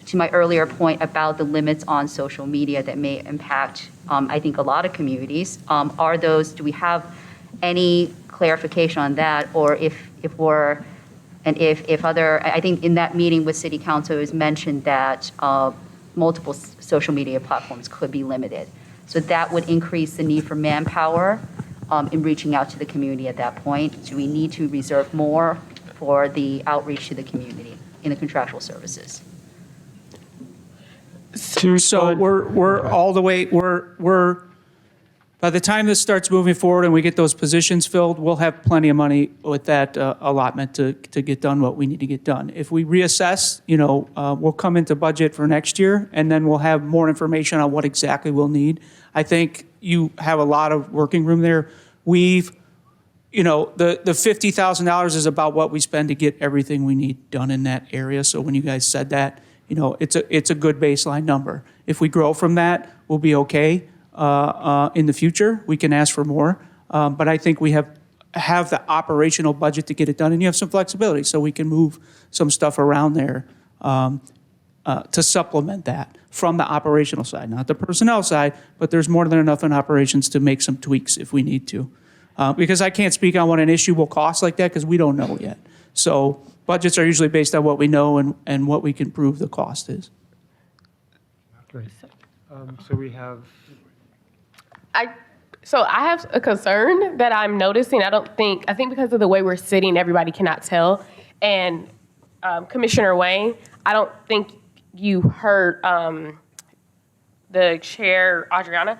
to my earlier point about the limits on social media that may impact, I think, a lot of communities. Do we have any clarification on that? Or if other, I think in that meeting with City Council, it was mentioned that multiple social media platforms could be limited. So that would increase the need for manpower in reaching out to the community at that point. Do we need to reserve more for the outreach to the community in the contractual services? So we're all the way, we're, by the time this starts moving forward and we get those positions filled, we'll have plenty of money with that allotment to get done what we need to get done. If we reassess, we'll come into budget for next year, and then we'll have more information on what exactly we'll need. I think you have a lot of working room there. The $50,000 is about what we spend to get everything we need done in that area. So when you guys said that, it's a good baseline number. If we grow from that, we'll be okay. In the future, we can ask for more. But I think we have the operational budget to get it done, and you have some flexibility, so we can move some stuff around there to supplement that from the operational side, not the personnel side, but there's more than enough in operations to make some tweaks if we need to. Because I can't speak on what an issue will cost like that, because we don't know yet. So budgets are usually based on what we know and what we can prove the cost is. Great. So we have, I have a concern that I'm noticing. I think because of the way we're sitting, everybody cannot tell. And Commissioner Wayne, I don't think you heard the chair, Adriana.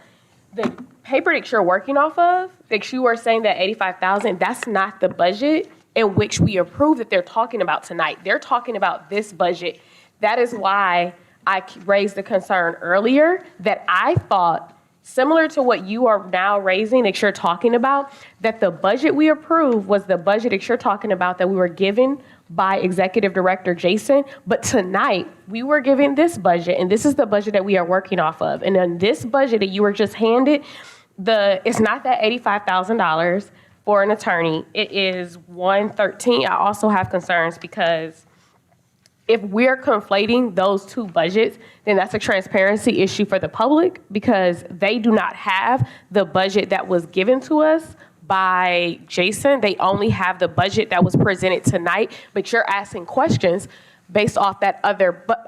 The paper that you're working off of, that you were saying that 85,000, that's not the budget in which we approved that they're talking about tonight. They're talking about this budget. That is why I raised the concern earlier that I thought, similar to what you are now raising that you're talking about, that the budget we approved was the budget that you're talking about that we were given by Executive Director Jason. But tonight, we were given this budget, and this is the budget that we are working off of. And then this budget that you were just handed, it's not that $85,000 for an attorney. It is $113,000. I also have concerns because if we're conflating those two budgets, then that's a transparency issue for the public, because they do not have the budget that was given to us by Jason. They only have the budget that was presented tonight, but you're asking questions based off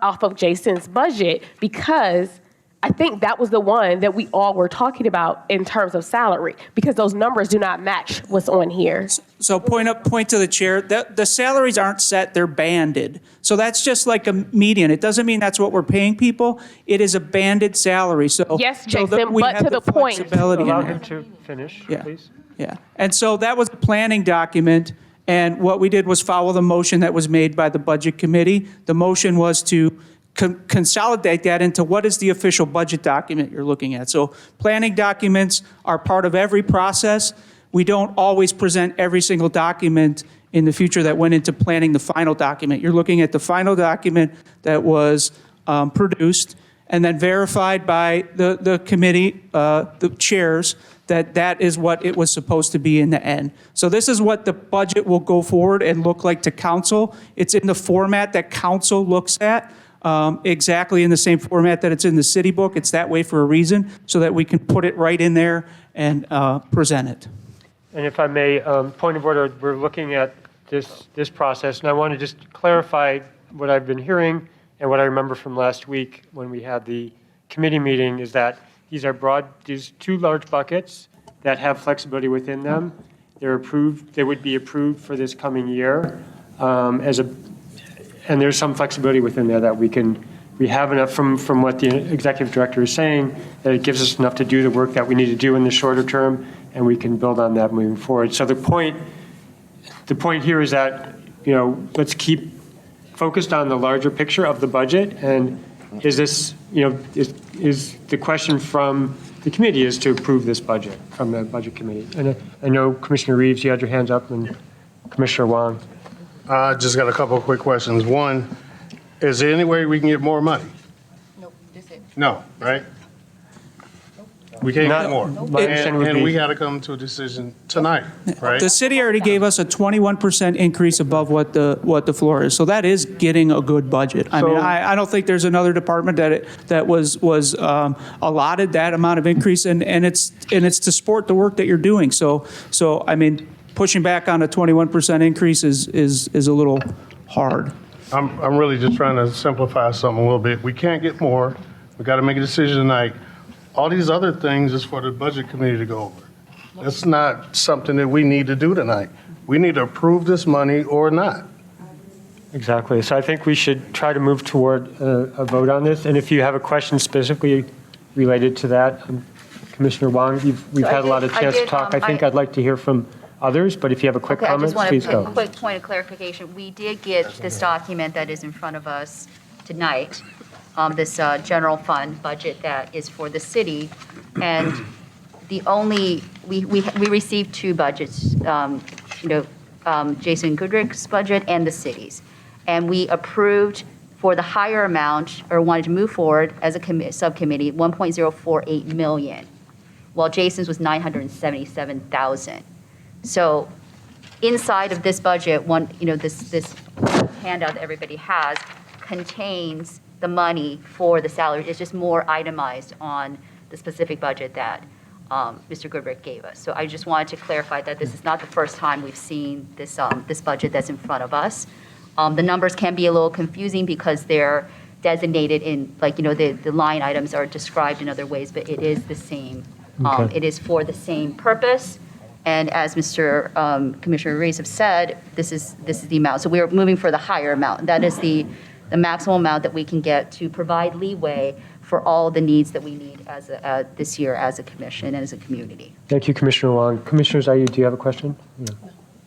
off of Jason's budget, because I think that was the one that we all were talking about in terms of salary, because those numbers do not match what's on here. So point to the chair, the salaries aren't set, they're banded. So that's just like a median. It doesn't mean that's what we're paying people. It is a banded salary, so. Yes, so that Jason, we but have to the point. flexibility in Allow there. him to finish, Yeah. please. Yeah, and so that was a planning document, and what we did was follow the motion that was made by the Budget Committee. The motion was to consolidate that into what is the official budget document you're looking at. So planning documents are part of every process. We don't always present every single document in the future that went into planning the final document. You're looking at the final document that was produced and then verified by the committee, the chairs, that is what it was supposed to be in the end. So this is what the budget will go forward and look like to council. It's in the format that council looks at, exactly in the same format that it's in the city book. It's that way for a reason, so that we can put it right in there and present it. And if I may, point of order, we're looking at this process, and I want to just clarify what I've been hearing and what I remember from last week when we had the committee meeting, is that these two large buckets that have flexibility within them. They would be approved for this coming year and there's some flexibility within there that we have enough from what the executive director is saying, that it gives us enough to do the work that we need to do in the shorter term, and we can build on that moving forward. So the point here is that, let's keep focused on the larger picture of the budget, and is this, is the question from the committee is to approve this budget from the Budget Committee. And I know Commissioner Reeves, you had your hands up, and Commissioner Wong. I just got a couple of quick questions. One, is there any way we can get more money? Nope, that's it. No, right? We can't get more. My understanding would And be- we got to come to a decision tonight, right? The city already gave us a 21% increase above what the floor is, so that is getting a good budget. I mean, So- I don't think there's another department that was allotted that amount of increase, and it's to support the work that you're doing. So I mean, pushing back on a 21% increase is a little hard. I'm really just trying to simplify something a little bit. We can't get more. We got to make a decision tonight. All these other things is for the Budget Committee to go over. That's not something that we need to do tonight. We need to approve this money or not. Exactly. So I think we should try to move toward a vote on this. And if you have a question specifically related to that, Commissioner Wong, we've had a lot of chance to talk. I think I'd like to hear from others, but if you have a quick Okay, I comment, just want please to go. put a quick point of clarification. We did get this document that is in front of us tonight, this general fund budget that is for the city. And we received two budgets, Jason Goodrick's budget and the city's. And we approved for the higher amount, or wanted to move forward as a subcommittee, 1.048 million, while Jason's was 977,000. So inside of this budget, this handout that everybody has contains the money for the salary. It's just more itemized on the specific budget that Mr. Goodrick gave us. So I just wanted to clarify that this is not the first time we've seen this budget that's in front of us. The numbers can be a little confusing because they're designated in, the line items are described in other ways, but it is the same. Okay. It is for the same purpose. And as Mr. Commissioner Reeves have said, this is the amount. So we're moving for the higher amount. That is the maximum amount that we can get to provide leeway for all the needs that we need this year as a commission and as a community. Thank you, Commissioner Wong. Commissioner Zaid, do you have a question? No.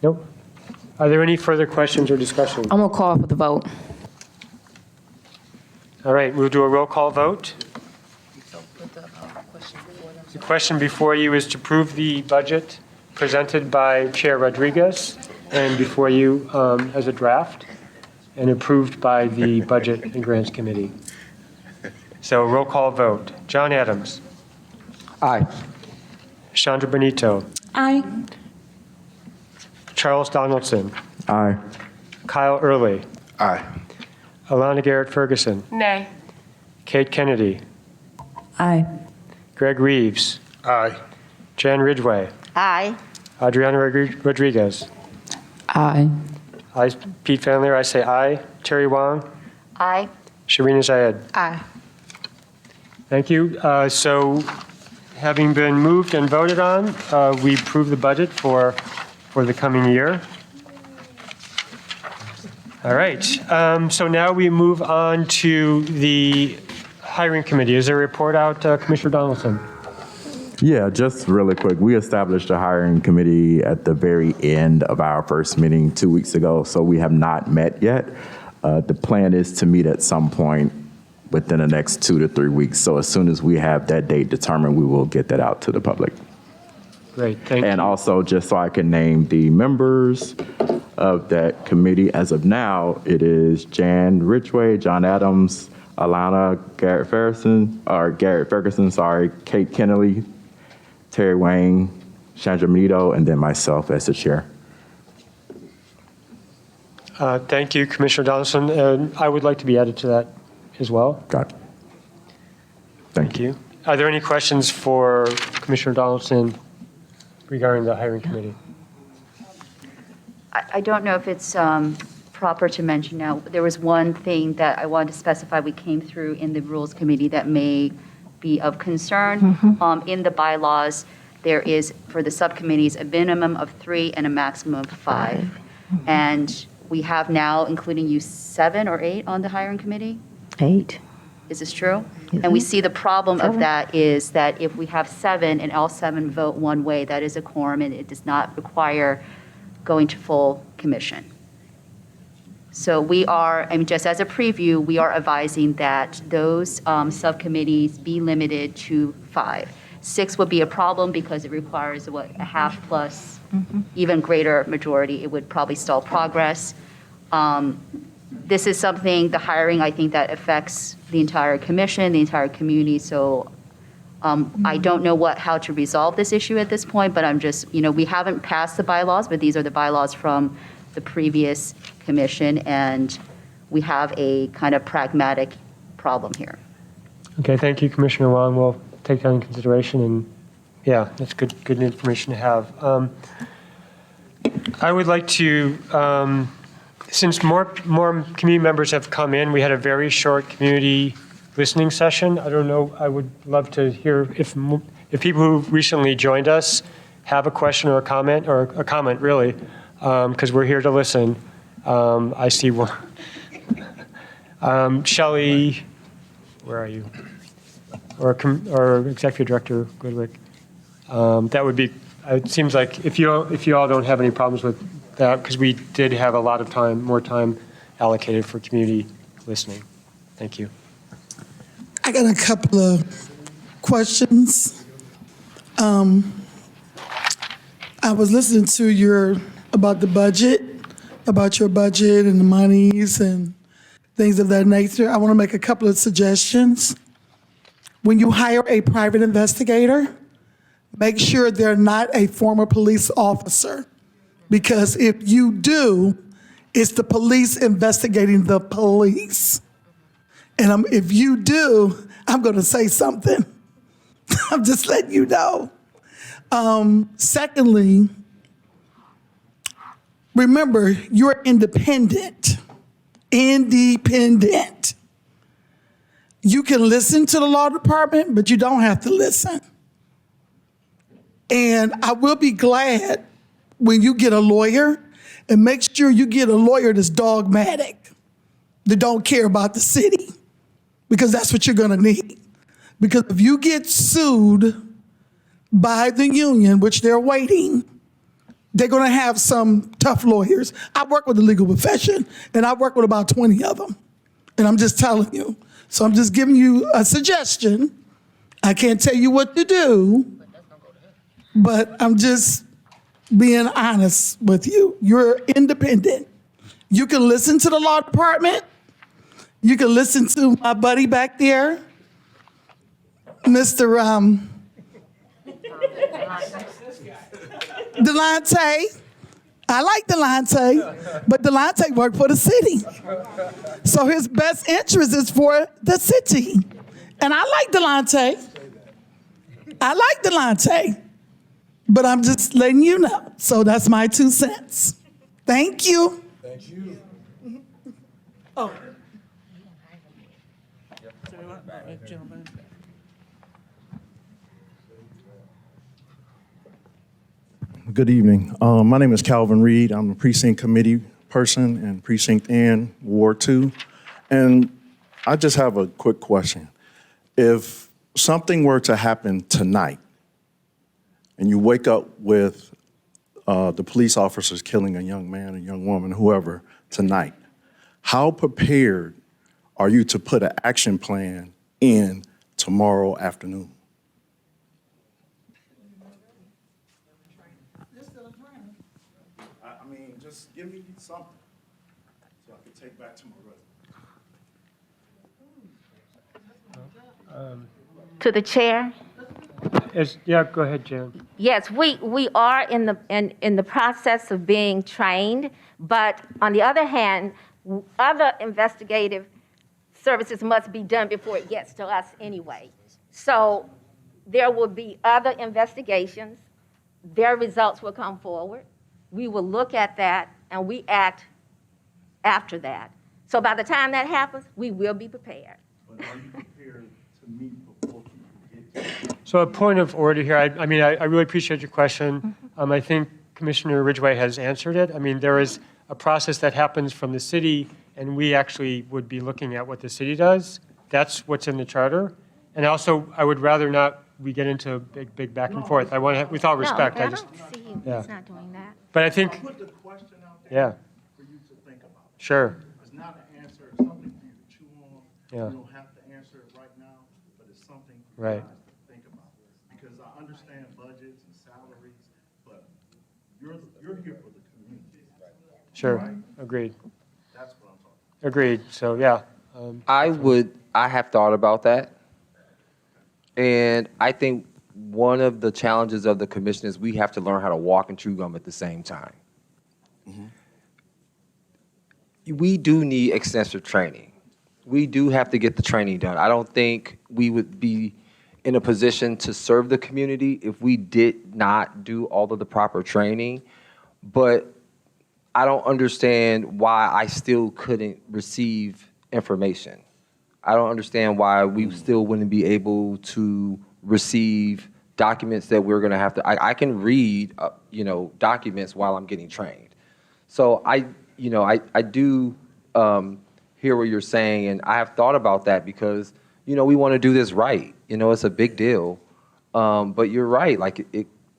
Nope. Are there any further questions or discussion? I'm going to call for the vote. All right, we'll do a roll call vote. The question before you is to approve the budget presented by Chair Rodriguez and before you as a draft and approved by the Budget and Grants Committee. So roll call vote. John Adams. Aye. Chandra Benito. Aye. Charles Donaldson. Aye. Kyle Early. Aye. Alana Garrett Ferguson. Nay. Kate Kennedy. Aye. Greg Reeves. Aye. Jan Ridgway. Aye. Adriana Rodriguez. Aye. Pete Fanler, I say aye. Terry Wong? Aye. Sharina Zayed? Aye. Thank you. So having been moved and voted on, we approve the budget for the coming year. All right. So now we move on to the hiring committee. Is there a report out, Commissioner Donaldson? Yeah, just really quick. We established a hiring committee at the very end of our first meeting 2 weeks ago, so we have not met yet. The plan is to meet at some point within the next 2 to 3 weeks. So as soon as we have that date determined, we will get that out to the public. Great, thank you. And also, just so I can name the members of that committee, as of now, it is Jan Ridgway, John Adams, Alana Garrett Ferguson, Kate Kennelly, Terry Wang, Chandra Benito, and then myself as the chair. Thank you, Commissioner Donaldson. And I would like to be added to that as well. Got it. Thank you. Are there any questions for Commissioner Donaldson regarding the hiring committee? I don't know if it's proper to mention now. There was one thing that I wanted to specify we came through in the Rules Committee that may be of concern. In the bylaws, there is, for the subcommittees, a minimum of 3 and a maximum of 5. And we have now, including you, 7 or 8 on the hiring committee? 8. Is this true? And we see the problem of that is that if we have 7 and all 7 vote one way, that is a quorum, and it does not require going to full commission. So we are, I mean, just as a preview, we are advising that those subcommittees be limited to 5. 6 would be a problem because it requires, a half plus even greater majority. It would probably stall progress. This is something, the hiring, I think, that affects the entire commission, the entire community. So I don't know how to resolve this issue at this point, but I'm just, we haven't passed the bylaws, but these are the bylaws from the previous commission, and we have a kind of pragmatic problem here. Okay, thank you, Commissioner Wong. We'll take that into consideration, and yeah, that's good information to have. I would like to, since more community members have come in, we had a very short community listening session. I don't know, I would love to hear if people who recently joined us have a question or a comment really, because we're here to listen. I see one. Shelley, where are you? Or Executive Director Goodwick. That would be, it seems like if you all don't have any problems with that, because we did have a lot of more time allocated for community listening. Thank you. I got a couple of questions. I was listening to about the budget, about your budget and the monies and things of that nature. I want to make a couple of suggestions. When you hire a private investigator, make sure they're not a former police officer, because if you do, it's the police investigating the police. And if you do, I'm going to say something. I'm just letting you know. Secondly, remember, you're independent. Independent. You can listen to the law department, but you don't have to listen. And I will be glad when you get a lawyer, and make sure you get a lawyer that's dogmatic, that don't care about the city, because that's what you're gonna need. Because if you get sued by the union, which they're waiting, they're gonna have some tough lawyers. I work with the legal profession, and I work with about 20 of them. And I'm just telling you. So I'm just giving you a suggestion. I can't tell you what to do, but I'm just being honest with you. You're independent. You can listen to the law department. You can listen to my buddy back there, Mr. Delonte. I like Delonte, but Delonte worked for the city. So his best interest is for the city. And I like Delonte. But I'm just letting you know. So that's my 2 cents. Thank you. Thank you. Oh. Good evening. My name is Calvin Reed. I'm a precinct committee person in Precinct N, Ward 2. And I just have a quick question. If something were to happen tonight and you wake up with the police officers killing a young man, a young woman, whoever, tonight, how prepared are you to put an action plan in tomorrow afternoon? I mean, just give me something so I can take back to my resident. To the chair? Yeah, go ahead, Jan. Yes, we are in the process of being trained, but on the other hand, other investigative services must be done before it gets to us anyway. So there will be other investigations, their results will come forward, we will look at that, and we act after that. So by the time that happens, we will be prepared. But are you prepared to meet before people get to? So a point of order here, I mean, I really appreciate your question. I think Commissioner Ridgway has answered it. I mean, there is a process that happens from the city, and we actually would be looking at what the city does. That's what's in the charter. And also, I would rather not we get into a big back and forth. I want to, with all respect, No, I just, don't see, yeah. he's not doing that. But I think, Put the question out there yeah, for you to think about. sure, It's not an answer, it's something for you to chew on. Yeah. You don't have to answer it right now, but it's something for Right. you guys to think about. Because I understand budgets and salaries, but you're here for the community. sure, Right? agreed, That's what I'm talking agreed. So, yeah. I have thought about that. And I think one of the challenges of the commission is we have to learn how to walk and chew gum at the same time. We do need extensive training. We do have to get the training done. I don't think we would be in a position to serve the community if we did not do all of the proper training. But I don't understand why I still couldn't receive information. I don't understand why we still wouldn't be able to receive documents that we're going to have to. I can read, documents while I'm getting trained. So I do hear what you're saying, and I have thought about that because we want to do this right. It's a big deal, but you're right. Like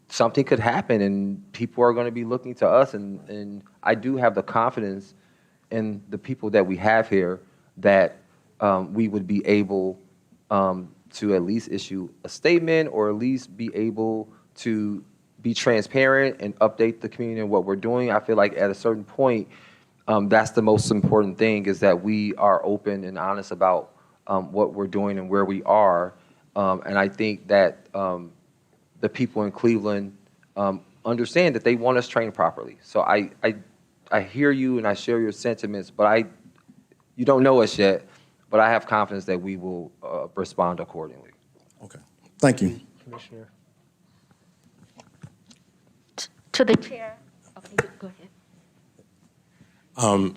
something could happen, and people are going to be looking to us, and I do have the confidence in the people that we have here that we would be able to at least issue a statement or at least be able to be transparent and update the community on what we're doing. I feel like at a certain point, that's the most important thing is that we are open and honest about what we're doing and where we are. And I think that the people in Cleveland understand that they want us trained properly. So I hear you and I share your sentiments, but you don't know us yet. But I have confidence that we will respond accordingly. Okay. Thank you. Commissioner. To the chair. Okay, go ahead.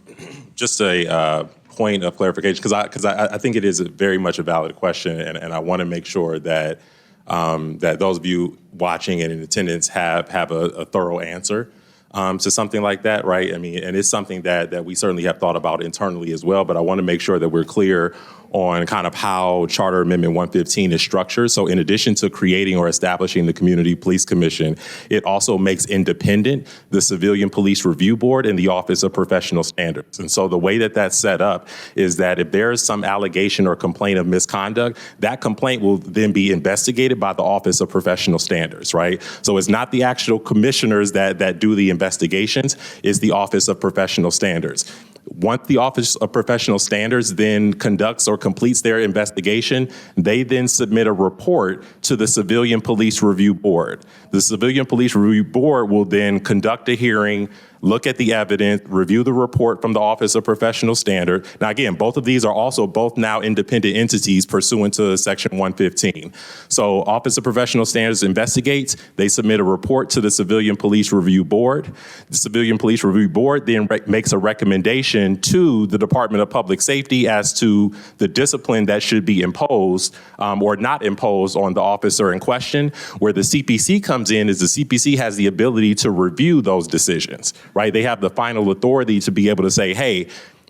Just a point of clarification, because I think it is very much a valid question, and I want to make sure that that those of you watching and in attendance have a thorough answer to something like that, right? I mean, and it's something that we certainly have thought about internally as well, but I want to make sure that we're clear on kind of how Charter Amendment 115 is structured. So in addition to creating or establishing the Community Police Commission, it also makes independent the Civilian Police Review Board and the Office of Professional Standards. And so the way that that's set up is that if there is some allegation or complaint of misconduct, that complaint will then be investigated by the Office of Professional Standards, right? So it's not the actual commissioners that do the investigations, it's the Office of Professional Standards. Once the Office of Professional Standards then conducts or completes their investigation, they then submit a report to the Civilian Police Review Board. The Civilian Police Review Board will then conduct a hearing, look at the evidence, review the report from the Office of Professional Standard. Now, again, both of these are also both now independent entities pursuant to Section 115. So Office of Professional Standards investigates, they submit a report to the Civilian Police Review Board. The Civilian Police Review Board then makes a recommendation to the Department of Public Safety as to the discipline that should be imposed or not imposed on the officer in question. Where the CPC comes in is the CPC has the ability to review those decisions, right? They have the final authority to be able to say, hey,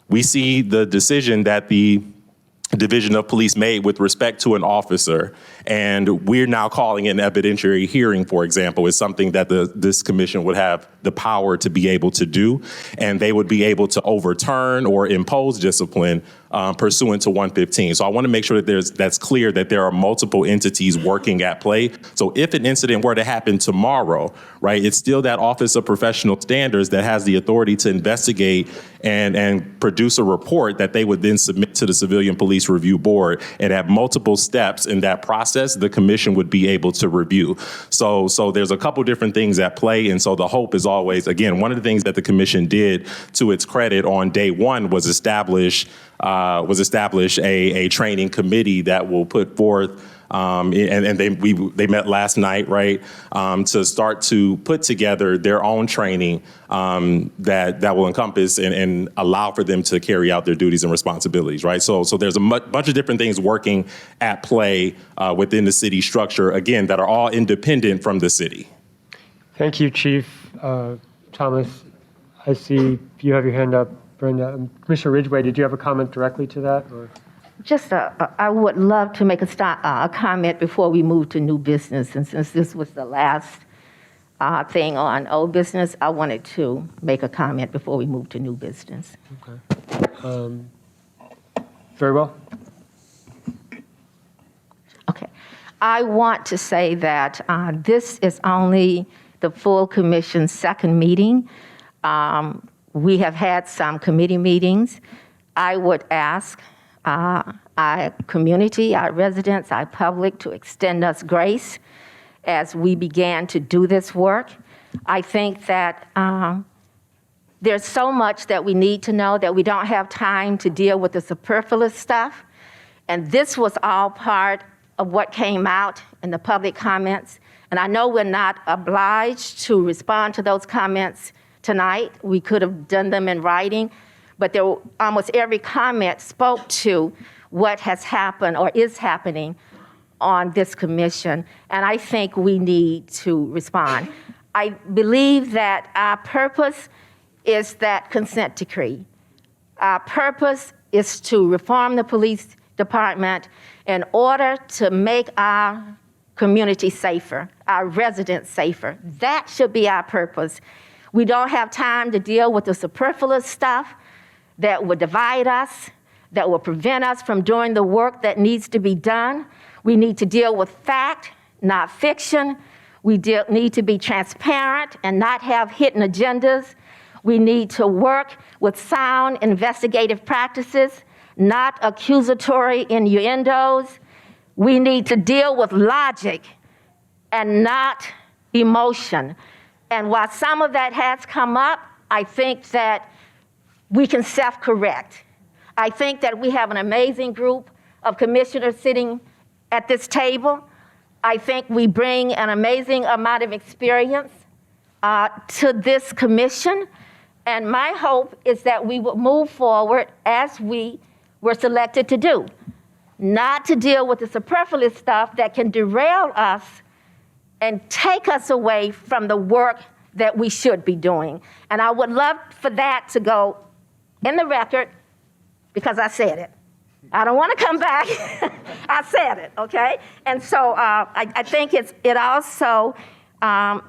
we see the decision that the Division of Police made with respect to an officer, and we're now calling an evidentiary hearing, for example, is something that this commission would have the power to be able to do, and they would be able to overturn or impose discipline pursuant to 115. So I want to make sure that that's clear that there are multiple entities working at play. So if an incident were to happen tomorrow, right, it's still that Office of Professional Standards that has the authority to investigate and produce a report that they would then submit to the Civilian Police Review Board. And at multiple steps in that process, the commission would be able to review. So there's a couple different things at play. And so the hope is always, again, one of the things that the commission did to its credit on day one was establish a training committee that will put forth and they met last night, right, to start to put together their own training that will encompass and allow for them to carry out their duties and responsibilities, right? So there's a bunch of different things working at play within the city structure, again, that are all independent from the city. Thank you, Chief Thomas. I see you have your hand up, Brenda. Commissioner Ridgway, did you have a comment directly to that? Or? Just, I would love to make a comment before we move to new business. And since this was the last thing on old business, I wanted to make a comment before we move to new business. Okay. Very well. Okay. I want to say that this is only the full commission's second meeting. We have had some committee meetings. I would ask our community, our residents, our public to extend us grace as we began to do this work. I think that there's so much that we need to know that we don't have time to deal with the superfluous stuff. And this was all part of what came out in the public comments. And I know we're not obliged to respond to those comments tonight. We could have done them in writing. But almost every comment spoke to what has happened or is happening on this commission, and I think we need to respond. I believe that our purpose is that consent decree. Our purpose is to reform the police department in order to make our community safer, our residents safer. That should be our purpose. We don't have time to deal with the superfluous stuff that will divide us, that will prevent us from doing the work that needs to be done. We need to deal with fact, not fiction. We need to be transparent and not have hidden agendas. We need to work with sound investigative practices, not accusatory innuendos. We need to deal with logic and not emotion. And while some of that has come up, I think that we can self-correct. I think that we have an amazing group of commissioners sitting at this table. I think we bring an amazing amount of experience to this commission. And my hope is that we will move forward as we were selected to do, not to deal with the superfluous stuff that can derail us and take us away from the work that we should be doing. And I would love for that to go in the record, because I said it. I don't want to come back. I said it, okay? And so I think it also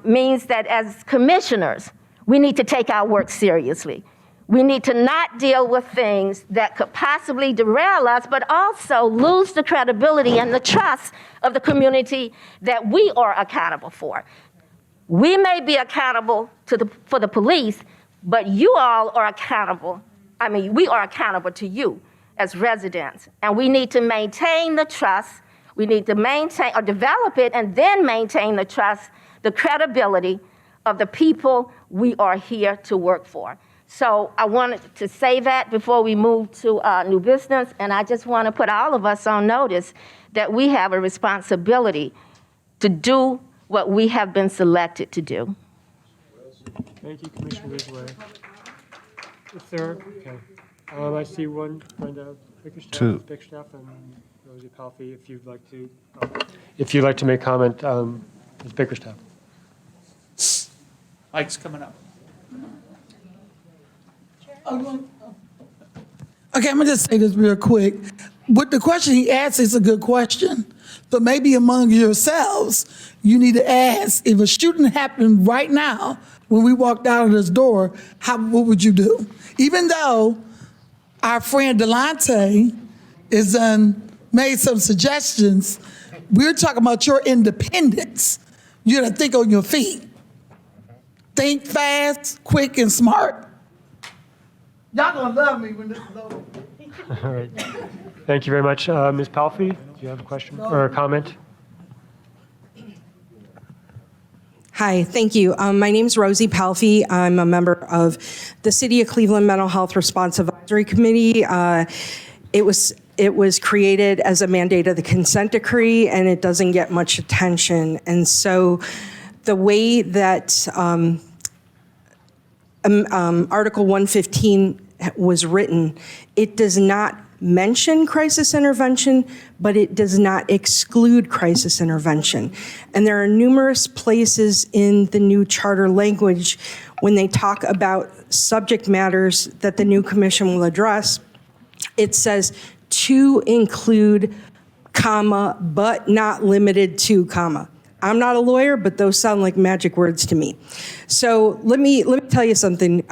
means that as commissioners, we need to take our work seriously. We need to not deal with things that could possibly derail us, but also lose the credibility and the trust of the community that we are accountable for. We may be accountable for the police, but you all are accountable. I mean, we are accountable to you as residents, and we need to maintain the trust. We need to maintain or develop it and then maintain the trust, the credibility of the people we are here to work for. So I wanted to say that before we move to new business, and I just want to put all of us on notice that we have a responsibility to do what we have been selected to do. Thank you, Commissioner Ridgway. Okay. I see one, Brenda Bickerstaff and Rosie Palfy, if you'd like to make comment, Ms. Bickerstaff. Mike's coming up. Okay, I'm gonna just say this real quick. What the question he asked is a good question. So maybe among yourselves, you need to ask, if a shooting happened right now, when we walked out of this door, what would you do? Even though our friend Delonte has made some suggestions, we're talking about your independence. You gotta think on your feet. Think fast, quick, and smart. Y'all gonna love me when this is over. All right. Thank you very much. Ms. Palfy, do you have a question or a comment? Hi, thank you. My name is Rosie Palfy. I'm a member of the City of Cleveland Mental Health Response Advisory Committee. It was created as a mandate of the consent decree, and it doesn't get much attention. And so the way that Article 115 was written, it does not mention crisis intervention, but it does not exclude crisis intervention. And there are numerous places in the new charter language when they talk about subject matters that the new commission will address, it says to include, comma, but not limited to, comma. I'm not a lawyer, but those sound like magic words to me. So let me tell you something.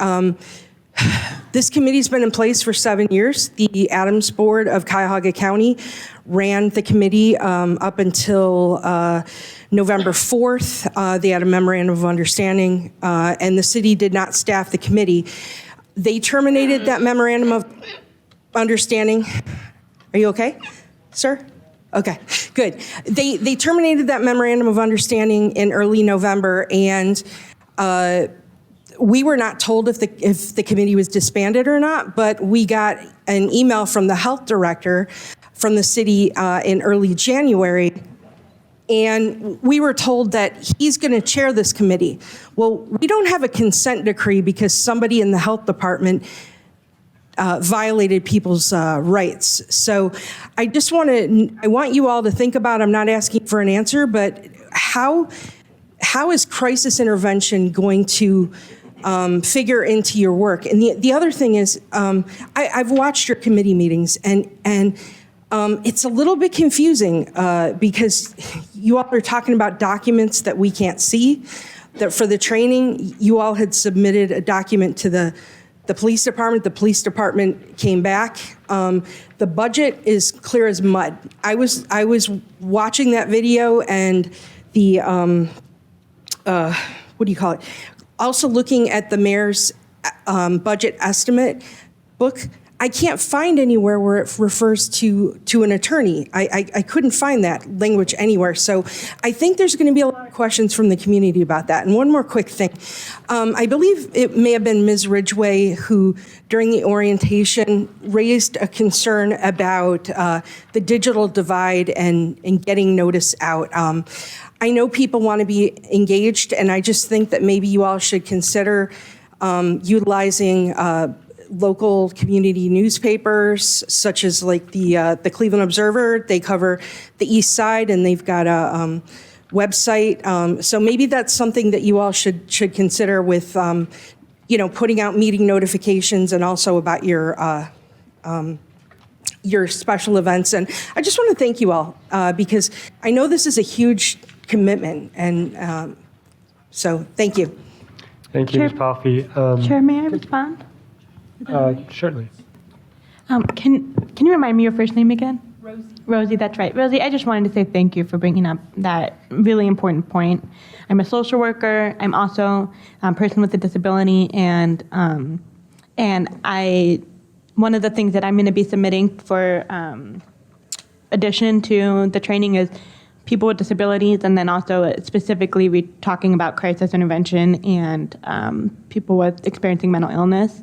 This committee's been in place for 7 years. The Adams Board of Cuyahoga County ran the committee up until November 4th. They had a memorandum of understanding, and the city did not staff the committee. They terminated that memorandum of understanding. Are you okay, sir? Okay, good. They terminated that memorandum of understanding in early November, and we were not told if the committee was disbanded or not, but we got an email from the health director from the city in early January, and we were told that he's going to chair this committee. Well, we don't have a consent decree because somebody in the health department violated people's rights. So I want you all to think about, I'm not asking for an answer, but how is crisis intervention going to figure into your work? And the other thing is, I've watched your committee meetings, and it's a little bit confusing because you all are talking about documents that we can't see. That for the training, you all had submitted a document to the police department. The police department came back. The budget is clear as mud. I was watching that video and the what do you call it? Also looking at the mayor's budget estimate book. I can't find anywhere where it refers to an attorney. I couldn't find that language anywhere. So I think there's going to be a lot of questions from the community about that. And one more quick thing. I believe it may have been Ms. Ridgway who, during the orientation, raised a concern about the digital divide and getting notice out. I know people want to be engaged, and I just think that maybe you all should consider utilizing local community newspapers, such as like the Cleveland Observer. They cover the East Side, and they've got a website. So maybe that's something that you all should consider with, putting out meeting notifications and also about your special events. And I just want to thank you all because I know this is a huge commitment, and so thank you. Thank you, Ms. Palfy. Chair, may I respond? Certainly. Can you remind me your first name again? Rosie. Rosie, that's right. Rosie, I just wanted to say thank you for bringing up that really important point. I'm a social worker. I'm also a person with a disability, and one of the things that I'm going to be submitting for addition to the training is people with disabilities, and then also specifically talking about crisis intervention and people with experiencing mental illness.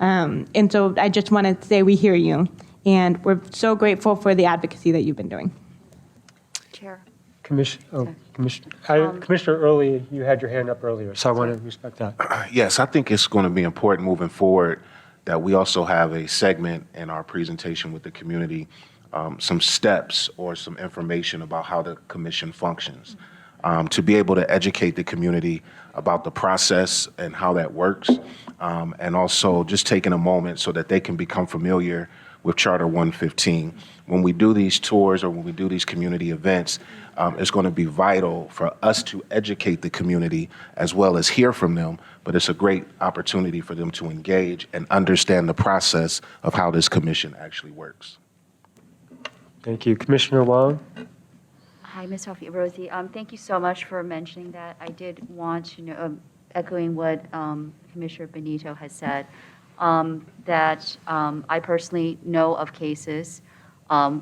And so I just want to say we hear you, and we're so grateful for the advocacy that you've been doing. Chair. Commissioner Early, you had your hand up earlier, so I want to respect that. Yes, I think it's going to be important moving forward that we also have a segment in our presentation with the community, some steps or some information about how the commission functions, to be able to educate the community about the process and how that works, and also just taking a moment so that they can become familiar with Charter 115. When we do these tours or when we do these community events, it's going to be vital for us to educate the community as well as hear from them, but it's a great opportunity for them to engage and understand the process of how this commission actually works. Thank you. Commissioner Wong? Hi, Ms. Rosie. Thank you so much for mentioning that. I did want to know, echoing what Commissioner Benito has said, that I personally know of cases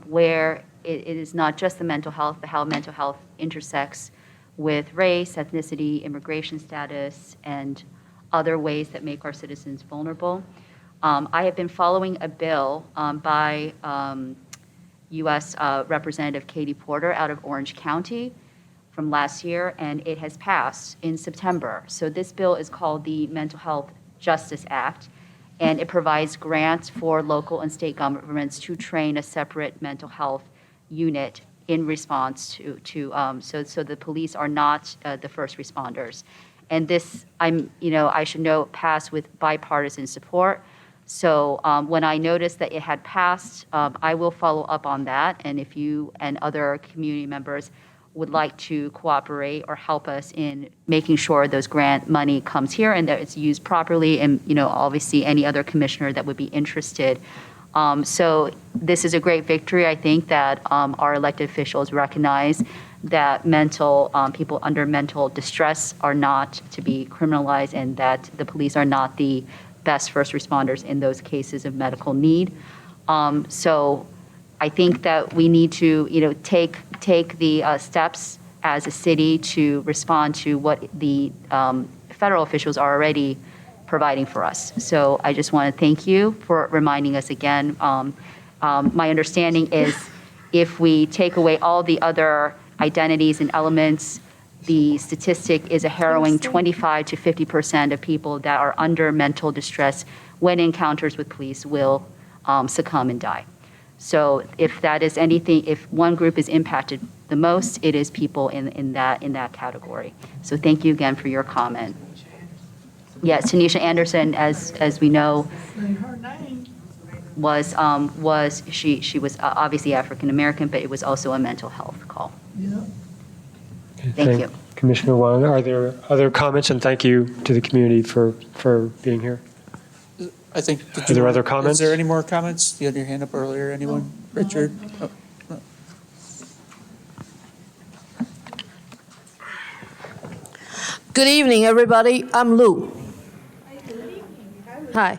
where it is not just the mental health, but how mental health intersects with race, ethnicity, immigration status, and other ways that make our citizens vulnerable. I have been following a bill by U.S. Representative Katie Porter out of Orange County from last year, and it has passed in September. So this bill is called the Mental Health Justice Act, and it provides grants for local and state governments to train a separate mental health unit in response so the police are not the first responders. And this, I should note, passed with bipartisan support. So when I noticed that it had passed, I will follow up on that. And if you and other community members would like to cooperate or help us in making sure those grant money comes here and that it's used properly, and obviously any other commissioner that would be interested. So this is a great victory. I think that our elected officials recognize that people under mental distress are not to be criminalized, and that the police are not the best first responders in those cases of medical need. So I think that we need to, take the steps as a city to respond to what the federal officials are already providing for us. So I just want to thank you for reminding us again. My understanding is if we take away all the other identities and elements, the statistic is a harrowing 25 to 50% of people that are under mental distress when encounters with police will succumb and die. So if that is anything, if one group is impacted the most, it is people in that category. So thank you again for your comment. Yes, Tanisha Anderson, as we know, she was obviously African American, but it was also a mental health call. Yeah. Thank you. Commissioner Wong, are there other comments? And thank you to the community for being here. I think. Are there other comments? Is there any more comments? You had your hand up earlier. Anyone? Richard? Oh, no. Good evening, everybody. I'm Lou. Hi.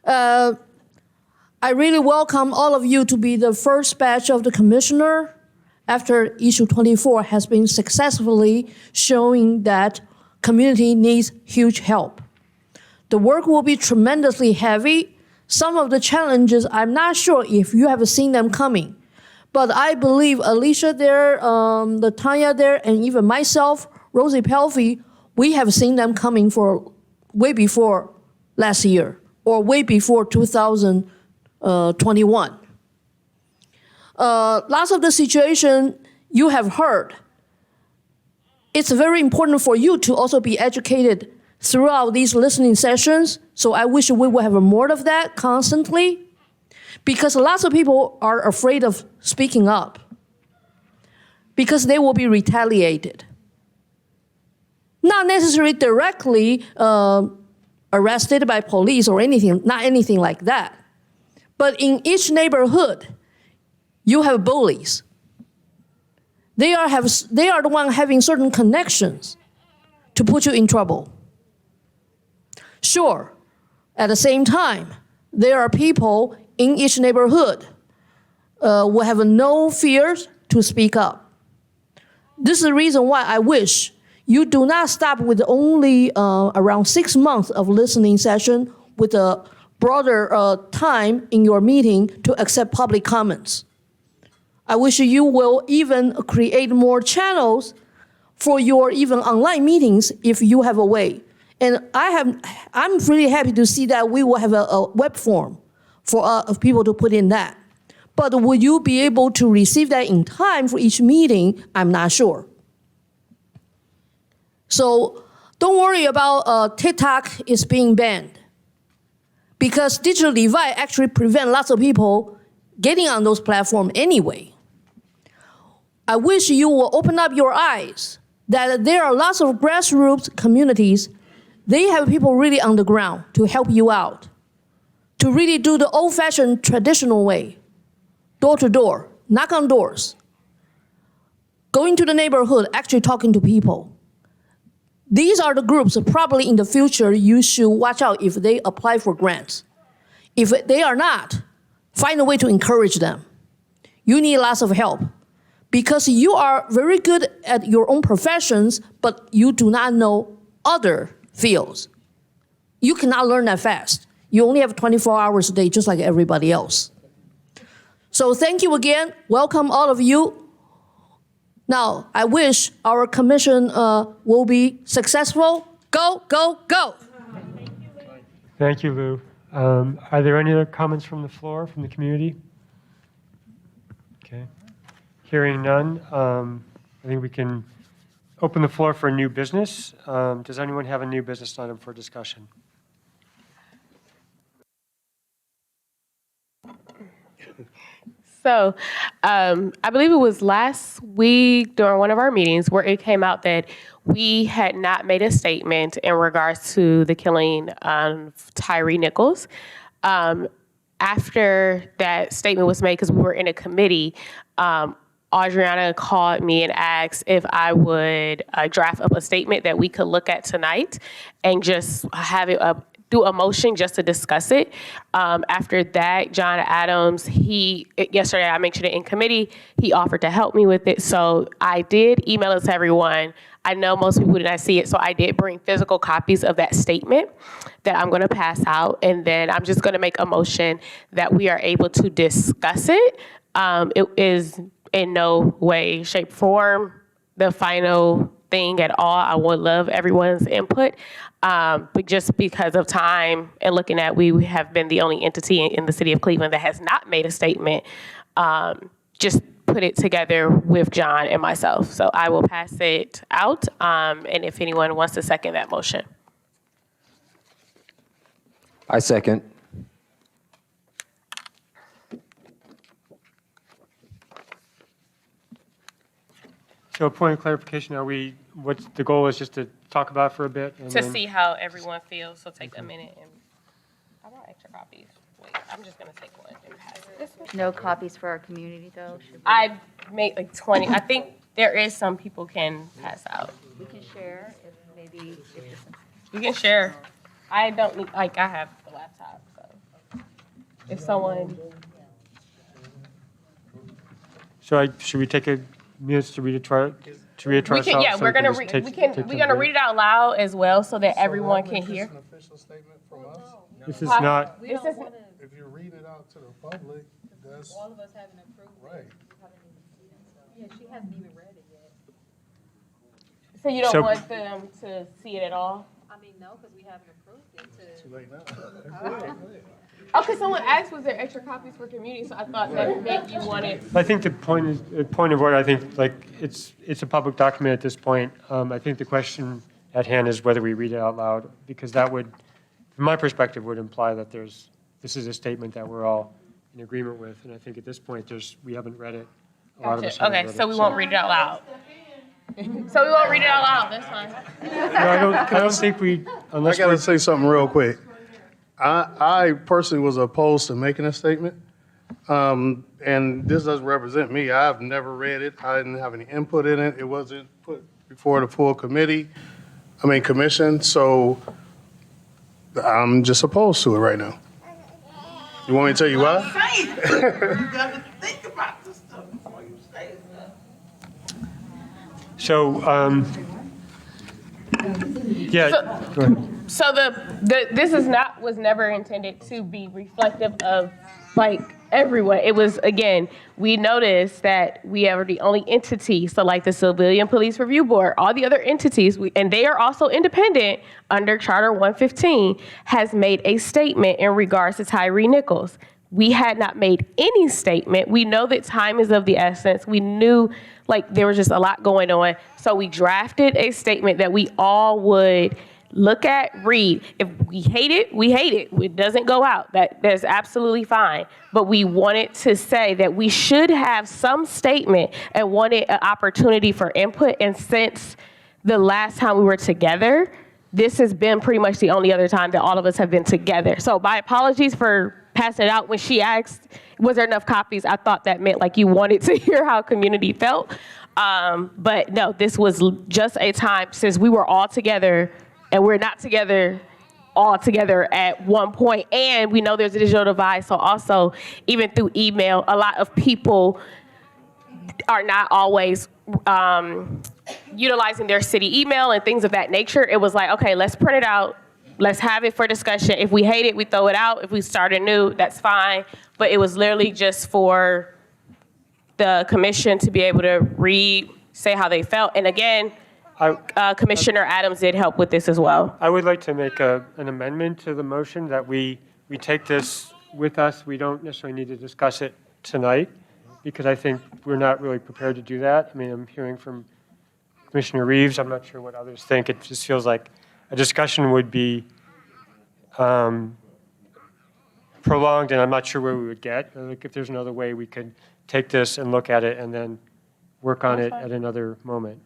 I really welcome all of you to be the first batch of the commissioner after issue 24 has been successfully showing that community needs huge help. The work will be tremendously heavy. Some of the challenges, I'm not sure if you have seen them coming, but I believe Alicia there, Latanya there, and even myself, Rosie Pelfey, we have seen them coming for way before last year or way before 2021. Lots of the situation you have heard. It's very important for you to also be educated throughout these listening sessions. So I wish we would have more of that constantly, because lots of people are afraid of speaking up because they will be retaliated. Not necessarily directly arrested by police or anything, not anything like that. But in each neighborhood, you have bullies. They are the one having certain connections to put you in trouble. Sure, at the same time, there are people in each neighborhood who have no fears to speak up. This is the reason why I wish you do not stop with only around 6 months of listening session with a broader time in your meeting to accept public comments. I wish you will even create more channels for your even online meetings if you have a way. And I'm really happy to see that we will have a web form for people to put in that. But will you be able to receive that in time for each meeting? I'm not sure. So don't worry about TikTok is being banned, because digital divide actually prevent lots of people getting on those platforms anyway. I wish you will open up your eyes that there are lots of grassroots communities. They have people really on the ground to help you out, to really do the old-fashioned traditional way, door to door, knock on doors, going to the neighborhood, actually talking to people. These are the groups probably in the future you should watch out if they apply for grants. If they are not, find a way to encourage them. You need lots of help because you are very good at your own professions, but you do not know other fields. You cannot learn that fast. You only have 24 hours a day, just like everybody else. So thank you again. Welcome all of you. Now, I wish our commission will be successful. Go, go, go. Thank you, Lou. Are there any other comments from the floor, from the community? Okay. Hearing none, I think we can open the floor for new business. Does anyone have a new business item for discussion? So I believe it was last week during one of our meetings where it came out that we had not made a statement in regards to the killing of Tyree Nichols. After that statement was made, because we were in a committee, Adriana called me and asked if I would draft up a statement that we could look at tonight and just have it up. Do a motion just to discuss it. After that, John Adams, yesterday I mentioned it in committee, he offered to help me with it. So I did email it to everyone. I know most people did not see it, so I did bring physical copies of that statement that I'm gonna pass out. And then I'm just gonna make a motion that we are able to discuss it. It is in no way, shape, form the final thing at all. I would love everyone's input. But just because of time and looking at we have been the only entity in the city of Cleveland that has not made a statement, just put it together with John and myself. So I will pass it out, and if anyone wants to second that motion. I second. So a point of clarification, what's the goal is just to talk about it for a bit? And To then- see how everyone feels, so take a minute and, I brought extra copies. Wait, I'm just gonna take one and pass it this way. No copies for our community, though? Should we- I made like 20, I think there is some people can pass out. We can share if maybe, if You can share. I don't need, I have the laptop, so. If someone, So should we take a minutes to read it to ourselves? we can, yeah, so we're gonna just read, take- we're gonna take read it out loud as well so that everyone can hear. This is not, This is, If you read it out to the public, that's. All of us haven't approved it. Right. Yeah, she hasn't even read it yet. so you don't So- want them to see it at all? I mean, no, because we haven't approved it Too late now. Okay, someone asked, was there extra copies for community, so I thought that maybe you wanted. I think the point of order, I think, like, it's a public document at this point. I think the question at hand is whether we read it out loud, because that would, from my perspective, would imply that this is a statement that we're all in agreement with. And I think at this point, we haven't read it. A lot of us Gotcha. haven't Okay, read so it, we won't read it out loud. So we won't read it out loud, that's fine. No, I don't think we, unless I gotta we're, say something real quick. I personally was opposed to making a statement. And this doesn't represent me. I've never read it. I didn't have any input in it. It wasn't put before the full commission. So I'm just opposed to it right now. You want me to tell you why? You gotta think about this stuff before you say stuff. So, yeah, go ahead. So this was never intended to be reflective of like everyone. It was, again, we noticed that we are the only entity, so like the Civilian Police Review Board, all the other entities, and they are also independent under Charter 115, has made a statement in regards to Tyree Nichols. We had not made any statement. We know that time is of the essence. We knew like there was just a lot going on. So we drafted a statement that we all would look at, read. If we hate it, we hate it. It doesn't go out. That's absolutely fine. But we wanted to say that we should have some statement and wanted an opportunity for input. And since the last time we were together, this has been pretty much the only other time that all of us have been together. So my apologies for passing it out. When she asked, was there enough copies? I thought that meant like you wanted to hear how community felt. But no, this was just a time since we were all together and we're not together all together at one point. And we know there's a digital divide. So also, even through email, a lot of people are not always utilizing their city email and things of that nature. It was like, okay, let's print it out. Let's have it for discussion. If we hate it, we throw it out. If we start anew, that's fine. But it was literally just for the commission to be able to read, say how they felt. And again, Commissioner Adams did help with this as well. I would like to make an amendment to the motion that we take this with us. We don't necessarily need to discuss it tonight because I think we're not really prepared to do that. I mean, I'm hearing from Commissioner Reeves. I'm not sure what others think. It just feels like a discussion would be prolonged, and I'm not sure where we would get. Like if there's another way we could take this and look at it and then work on it at another moment.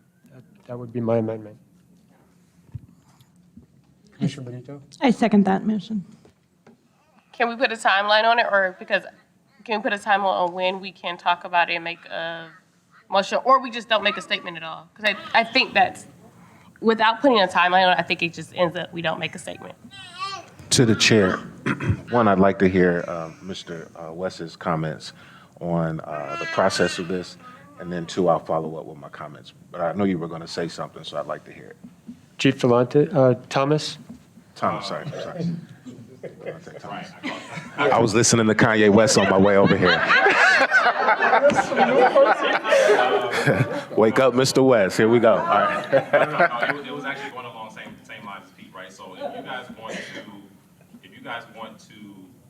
That would be my amendment. Commissioner Benito? I second that motion. Can we put a timeline on it, or can we put a timeline on when we can talk about it and make a motion, or we just don't make a statement at all? Because I think that's, without putting a timeline on it, I think it just ends up we don't make a statement. To the chair, one, I'd like to hear Mr. West's comments on the process of this, and then two, I'll follow up with my comments. But I know you were going to say something, so I'd like to hear it. Chief Vellante, Thomas? Thomas, sorry. I was listening to Kanye West on my way over here. Wake up, Mr. West. Here we go. All right. No, it was actually going along the same lines as Pete, right? So if you guys want to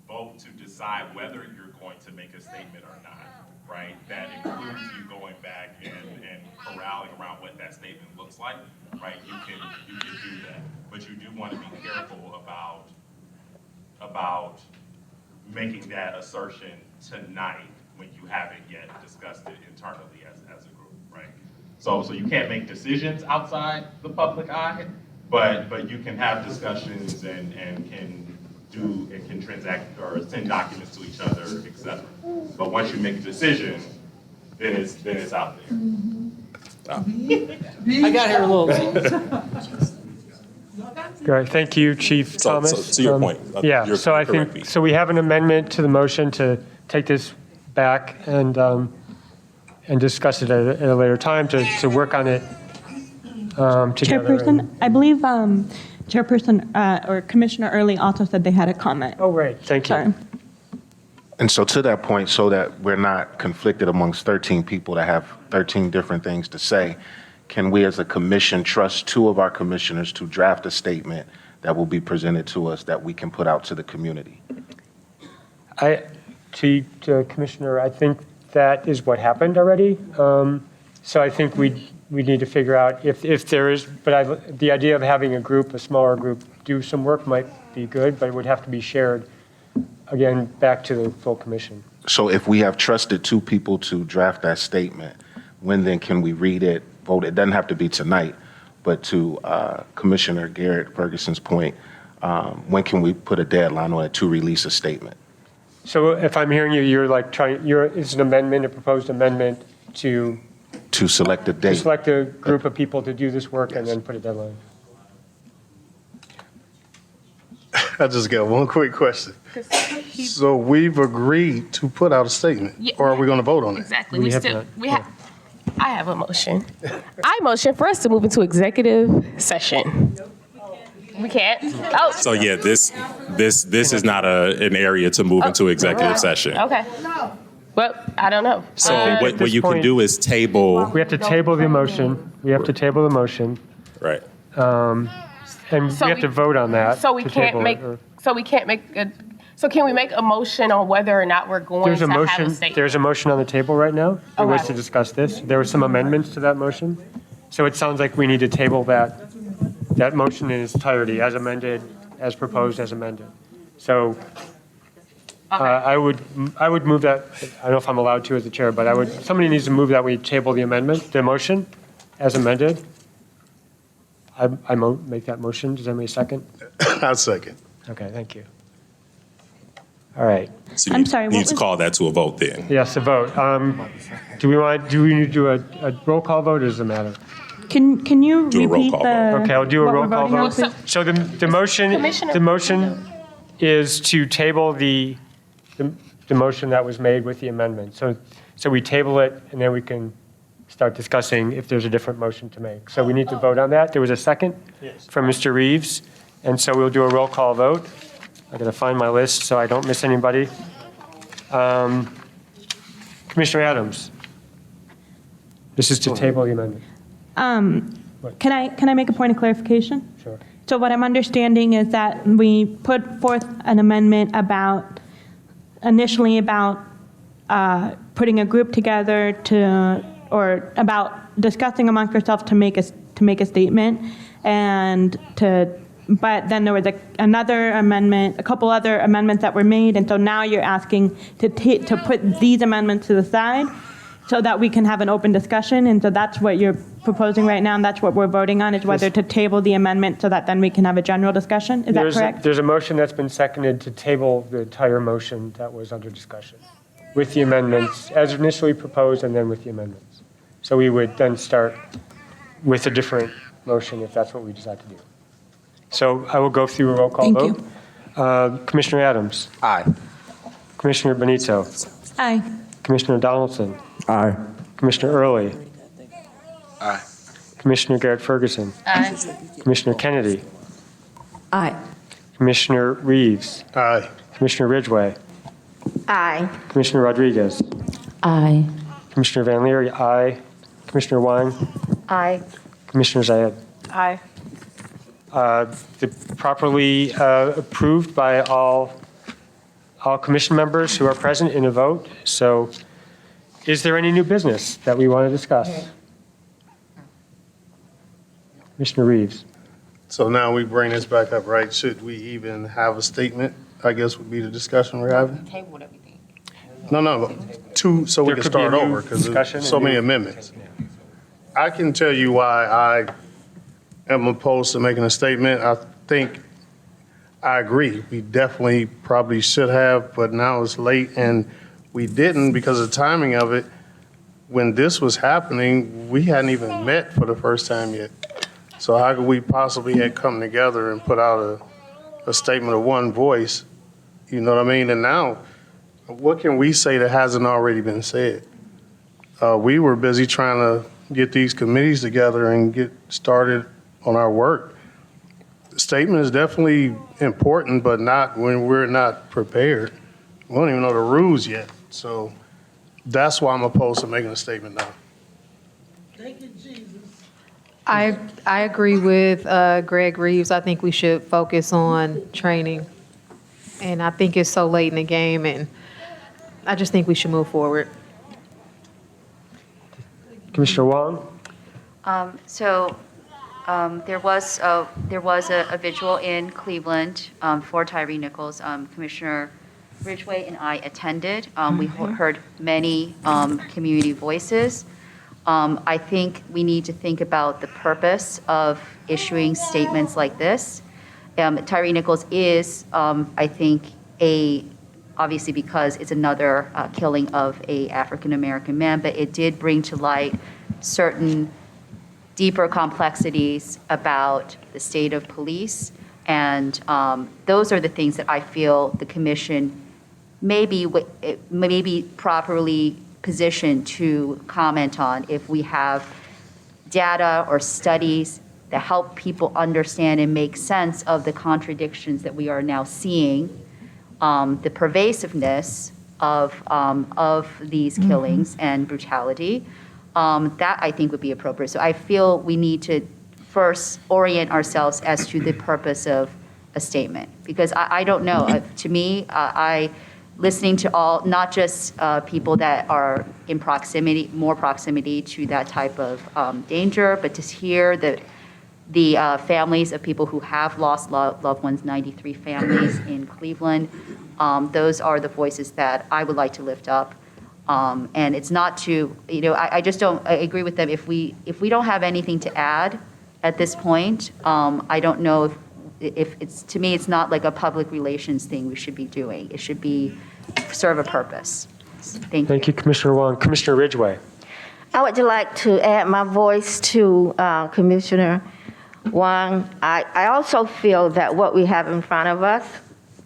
vote to decide whether you're going to make a statement or not, right? That includes you going back and corralling around what that statement looks like, right? You can do that, but you do want to be careful about making that assertion tonight when you haven't yet discussed it internally as a group, right? So you can't make decisions outside the public eye, but you can have discussions and can transact or send documents to each other, et cetera. But once you make a decision, then it's out there. I got here a little late. Great, thank you, Chief Thomas. So to your point. Yeah, you're so I correct, think, Pete. so we have an amendment to the motion to take this back and discuss it at a later time to work on it together. Chairperson, I believe Chairperson or Commissioner Early also said they had a comment. Oh, right, thank you. Sorry. And so to that point, so that we're not conflicted amongst 13 people that have 13 different things to say, can we as a commission trust two of our commissioners to draft a statement that will be presented to us that we can put out to the community? To Commissioner, I think that is what happened already. So I think we need to figure out if there is, but the idea of having a smaller group, do some work might be good, but it would have to be shared, again, back to the full commission. So if we have trusted two people to draft that statement, when then can we read it, vote? It doesn't have to be tonight, but to Commissioner Garrett Ferguson's point, when can we put a deadline on it to release a statement? So if I'm hearing you, it's an amendment, a proposed amendment to select a date. To select a group of people to do this work and then put a deadline. I just got one quick question. So we've agreed to put out a statement, or are we going to vote on it? Exactly. We have not. I have a motion. I motion for us to move into executive session. We can't? Oh, So yeah, this is not an area to move into executive session. okay. Well, I don't know. So at what this you can point- do is table. We have to table the motion. We have to table the motion. Right. And So we have we- to vote on that. So we to can't table it, make, or- so can we make a motion on whether or not we're going There's to a have a motion, statement? there's a motion on the table right now. It was Okay. to discuss this. There were some amendments to that motion. So it sounds like we need to table that motion in its entirety, as amended, as proposed, as amended. So I would move that, I don't know if I'm allowed to as the chair, but somebody needs to move that we table the amendment, the motion as amended. I make that motion. Does anybody second? I'll second. Okay, thank you. All right. So you I'm sorry, what need to was- call that to a vote then. Yes, a vote. Do we need to do a roll call vote, or does it matter? Can you Do a roll repeat call the? Okay, I'll do a what roll we're call voting on, vote. please? So the motion is to table the motion that was made with the amendment. So we table it, and then we can start discussing if there's a different motion to make. So we need to vote on that. There was a second from Mr. Reeves, and so we'll do a roll call vote. I gotta find my list so I don't miss anybody. Commissioner Adams. This is to table the amendment. Can I make a point of clarification? Sure. So what I'm understanding is that we put forth an amendment initially about putting a group together or about discussing amongst ourselves to make a statement, but then there was another amendment, a couple other amendments that were made, and so now you're asking to put these amendments to the side so that we can have an open discussion, and so that's what you're proposing right now, and that's what we're voting on, is whether to table the amendment so that then we can have a general discussion? Is that correct? There's a motion that's been seconded to table the entire motion that was under discussion with the amendments as initially proposed and then with the amendments. So we would then start with a different motion if that's what we decide to do. So I will go through a roll call vote. Commissioner Adams. Aye. Commissioner Benito. Aye. Commissioner Donaldson. Aye. Commissioner Early. Aye. Commissioner Garrett Ferguson. Aye. Commissioner Kennedy. Aye. Commissioner Reeves. Aye. Commissioner Ridgway. Aye. Commissioner Rodriguez. Aye. Commissioner Van Leer, aye. Commissioner Wang. Aye. Commissioner Zayed. Aye. Properly approved by all commission members who are present in a vote. So is there any new business that we want to discuss? Commissioner Reeves. So now we bring this back up, right? Should we even have a statement, I guess would be the discussion we're having? Table everything. No, so we There can could be a start new over, because discussion there's so and many new- amendments. I can tell you why I am opposed to making a statement. I think, I agree, we definitely probably should have, but now it's late, and we didn't because of the timing of it. When this was happening, we hadn't even met for the first time yet. So how could we possibly have come together and put out a statement of one voice? You know what I mean? And now, what can we say that hasn't already been said? We were busy trying to get these committees together and get started on our work. The statement is definitely important, but not when we're not prepared. We don't even know the rules yet. So that's why I'm opposed to making a statement now. I agree with Greg Reeves. I think we should focus on training. And I think it's so late in the game, and I just think we should move forward. Commissioner Wong. There was a vigil in Cleveland for Tyree Nichols. Commissioner Ridgway and I attended. We heard many community voices. I think we need to think about the purpose of issuing statements like this. Tyree Nichols is, I think, obviously because it's another killing of a African-American man, but it did bring to light certain deeper complexities about the state of police. And those are the things that I feel the commission maybe properly position to comment on if we have data or studies that help people understand and make sense of the contradictions that we are now seeing, the pervasiveness of these killings and brutality. That I think would be appropriate. So I feel we need to first orient ourselves as to the purpose of a statement, because I don't know. To me, listening to all, not just people that are in more proximity to that type of danger, but to hear the families of people who have lost loved ones, 93 families in Cleveland. Those are the voices that I would like to lift up. And it's not to, I just don't, I agree with them. If we don't have anything to add at this point, I don't know if it's, to me, it's not like a public relations thing we should be doing. It should be, serve a purpose. Thank you. Thank you, Commissioner Wong. Commissioner Ridgway. I would like to add my voice to Commissioner Wong. I also feel that what we have in front of us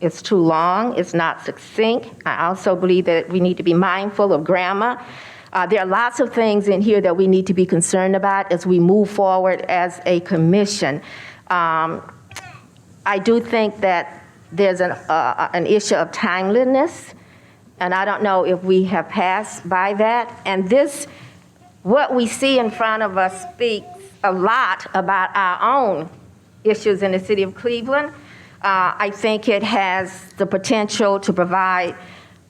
is too long, it's not succinct. I also believe that we need to be mindful of grammar. There are lots of things in here that we need to be concerned about as we move forward as a commission. I do think that there's an issue of timeliness, and I don't know if we have passed by that. And this, what we see in front of us speaks a lot about our own issues in the city of Cleveland. I think it has the potential to provide,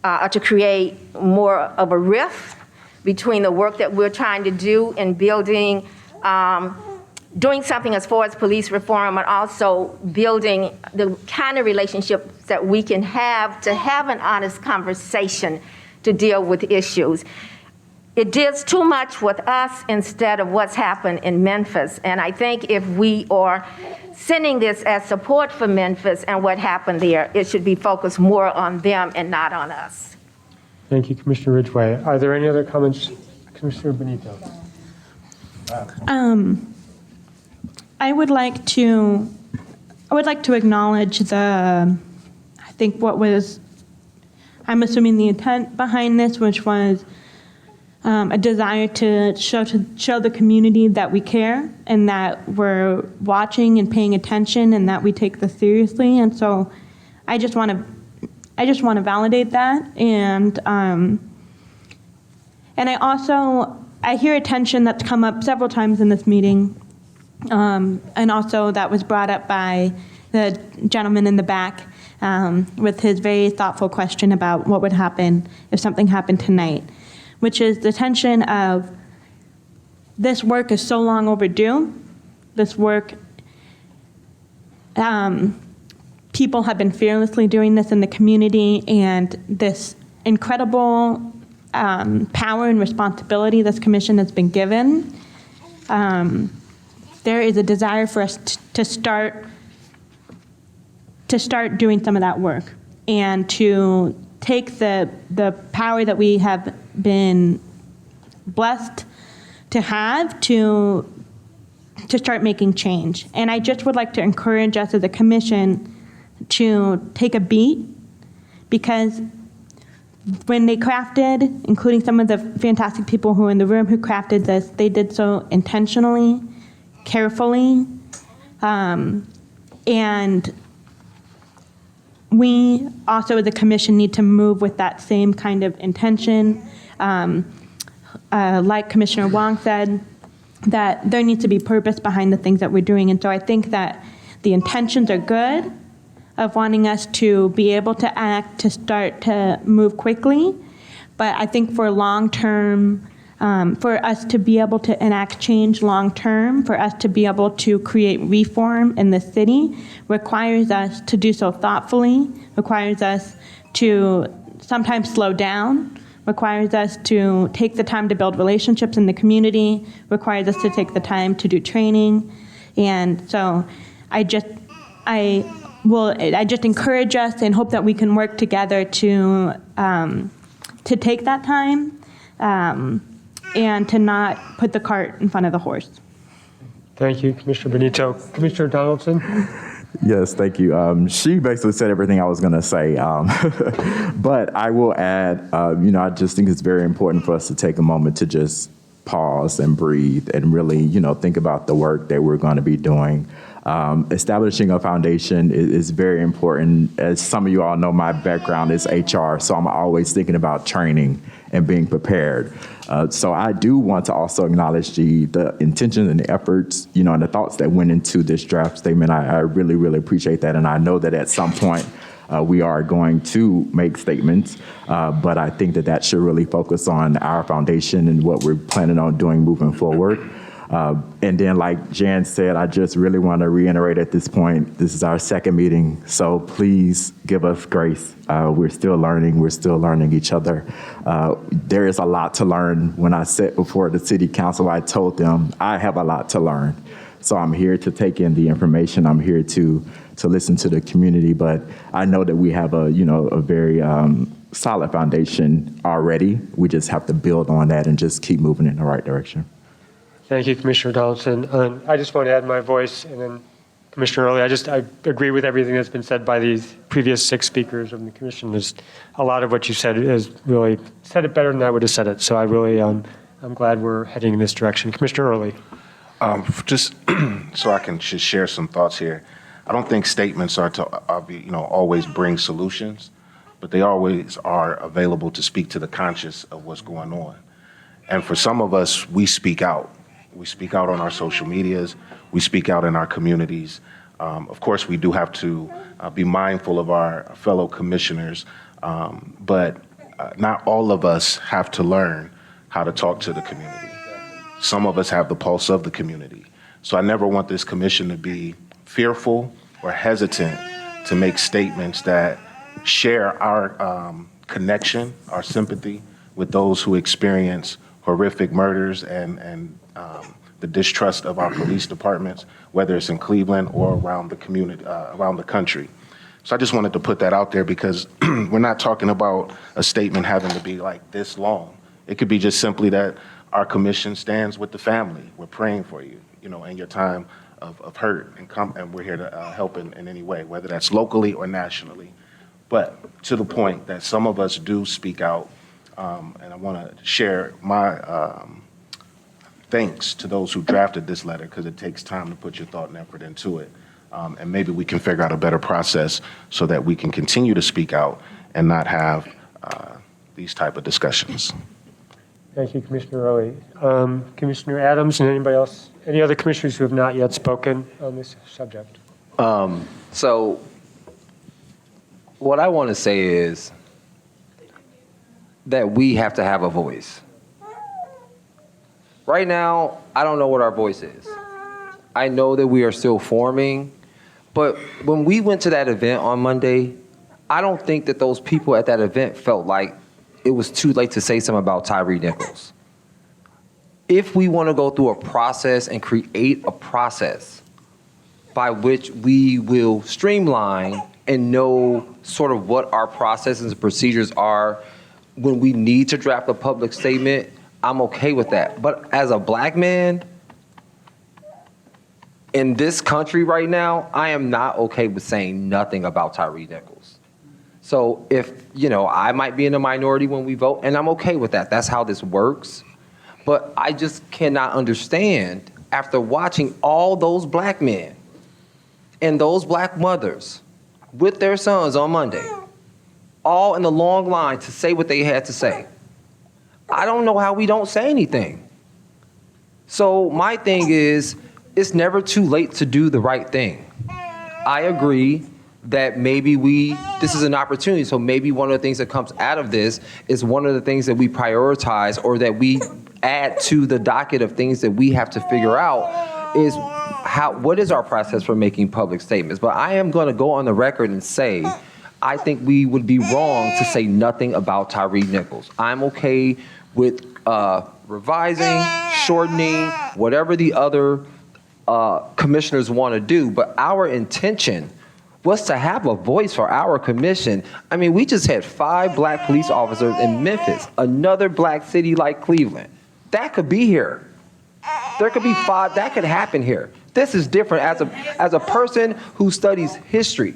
to create more of a rift between the work that we're trying to do in building, doing something as far as police reform, and also building the kind of relationships that we can have to have an honest conversation to deal with issues. It deals too much with us instead of what's happened in Memphis. And I think if we are sending this as support for Memphis and what happened there, it should be focused more on them and not on us. Thank you, Commissioner Ridgway. Are there any other comments? Commissioner Benito. I would like to acknowledge I think what was, I'm assuming the intent behind this, which was a desire to show the community that we care and that we're watching and paying attention and that we take this seriously. And so I just want to validate that. And I hear a tension that's come up several times in this meeting. And also that was brought up by the gentleman in the back with his very thoughtful question about what would happen if something happened tonight, which is the tension of this work is so long overdue. This work, people have been fearlessly doing this in the community, and this incredible power and responsibility this commission has been given. There is a desire for us to start doing some of that work and to take the power that we have been blessed to have to start making change. And I just would like to encourage us as a commission to take a beat, because when they crafted, including some of the fantastic people who are in the room who crafted this, they did so intentionally, carefully, and we also as a commission need to move with that same kind of intention. Like Commissioner Wong said, that there needs to be purpose behind the things that we're doing. And so I think that the intentions are good of wanting us to be able to act, to start to move quickly. But I think for long-term, for us to be able to enact change long-term, for us to be able to create reform in the city, requires us to do so thoughtfully, requires us to sometimes slow down, requires us to take the time to build relationships in the community, requires us to take the time to do training. And so I just encourage us and hope that we can work together to take that time and to not put the cart in front of the horse. Thank you, Commissioner Benito. Commissioner Donaldson? Yes, thank you. She basically said everything I was going to say. But I will add, I just think it's very important for us to take a moment to just pause and breathe and really, think about the work that we're going to be doing. Establishing a foundation is very important. As some of you all know, my background is HR, so I'm always thinking about training and being prepared. So I do want to also acknowledge the intention and the efforts, and the thoughts that went into this draft statement. I really, really appreciate that. And I know that at some point we are going to make statements, but I think that should really focus on our foundation and what we're planning on doing moving forward. And then, like Jan said, I just really want to reiterate at this point, this is our second meeting, so please give us grace. We're still learning each other. There is a lot to learn. When I sat before the city council, I told them I have a lot to learn. So I'm here to take in the information. I'm here to listen to the community, but I know that we have a very solid foundation already. We just have to build on that and just keep moving in the right direction. Thank you, Commissioner Donaldson. I just want to add my voice, and then Commissioner Early, I agree with everything that's been said by these previous 6 speakers of the commission. There's a lot of what you said is really said it better than I would have said it. So I really, I'm glad we're heading in this direction. Commissioner Early. Just so I can just share some thoughts here. I don't think statements are to always bring solutions, but they always are available to speak to the conscious of what's going on. And for some of us, we speak out. We speak out on our social medias. We speak out in our communities. Of course, we do have to be mindful of our fellow commissioners, but not all of us have to learn how to talk to the community. Some of us have the pulse of the community. So I never want this commission to be fearful or hesitant to make statements that share our connection, our sympathy with those who experience horrific murders and the distrust of our police departments, whether it's in Cleveland or around the community, around the country. So I just wanted to put that out there because we're not talking about a statement having to be like this long. It could be just simply that our commission stands with the family. We're praying for you, in your time of hurt, and we're here to help in any way, whether that's locally or nationally. But to the point that some of us do speak out, and I want to share my thanks to those who drafted this letter, because it takes time to put your thought and effort into it. And maybe we can figure out a better process so that we can continue to speak out and not have these type of discussions. Thank you, Commissioner Early. Commissioner Adams and anybody else, any other commissioners who have not yet spoken on this subject? So what I want to say is that we have to have a voice. Right now, I don't know what our voice is. I know that we are still forming, but when we went to that event on Monday, I don't think that those people at that event felt like it was too late to say something about Tyre Nichols. If we want to go through a process and create a process by which we will streamline and know sort of what our processes and procedures are when we need to draft a public statement, I'm okay with that. But as a black man in this country right now, I am not okay with saying nothing about Tyre Nichols. So if, I might be in the minority when we vote, and I'm okay with that. That's how this works. But I just cannot understand, after watching all those black men and those black mothers with their sons on Monday, all in the long line to say what they had to say, I don't know how we don't say anything. So my thing is, it's never too late to do the right thing. I agree that maybe this is an opportunity, so maybe one of the things that comes out of this is one of the things that we prioritize or that we add to the docket of things that we have to figure out is what is our process for making public statements. But I am going to go on the record and say, I think we would be wrong to say nothing about Tyre Nichols. I'm okay with revising, shortening, whatever the other commissioners want to do, but our intention was to have a voice for our commission. I mean, we just had 5 black police officers in Memphis, another black city like Cleveland. That could be here. There could be 5, that could happen here. This is different. As a person who studies history,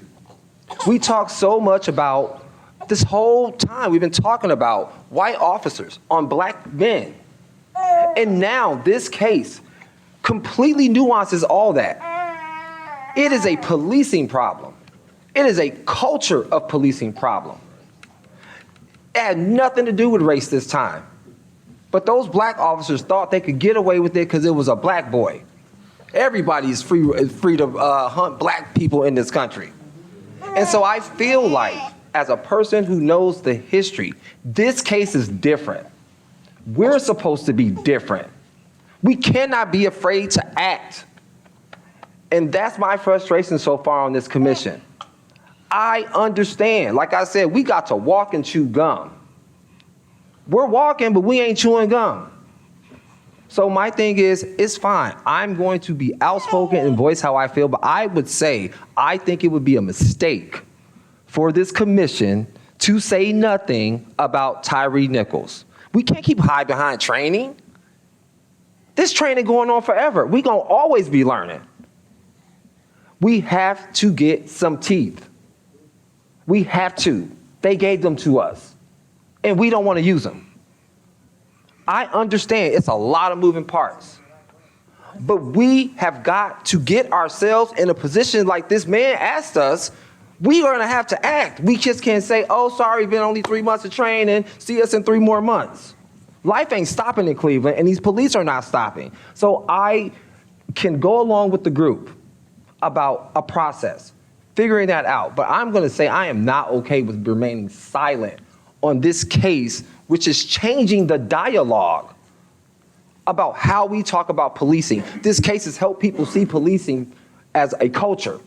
we talk so much about this whole time. We've been talking about white officers on black men. And now this case completely nuances all that. It is a policing problem. It is a culture of policing problem. It had nothing to do with race this time. But those black officers thought they could get away with it because it was a black boy. Everybody is free to hunt black people in this country. And so I feel like, as a person who knows the history, this case is different. We're supposed to be different. We cannot be afraid to act. And that's my frustration so far on this commission. I understand. Like I said, we got to walk and chew gum. We're walking, but we ain't chewing gum. So my thing is, it's fine. I'm going to be outspoken and voice how I feel, but I would say, I think it would be a mistake for this commission to say nothing about Tyre Nichols. We can't keep hiding behind training. This training going on forever. We're going to always be learning. We have to get some teeth. We have to. They gave them to us, and we don't want to use them. I understand it's a lot of moving parts, but we have got to get ourselves in a position like this man asked us. We are going to have to act. We just can't say, oh, sorry, been only 3 months of training, see us in 3 more months. Life ain't stopping in Cleveland, and these police are not stopping. So I can go along with the group about a process, figuring that out. But I'm going to say I am not okay with remaining silent on this case, which is changing the dialogue about how we talk about policing. This case has helped people see policing as a culture.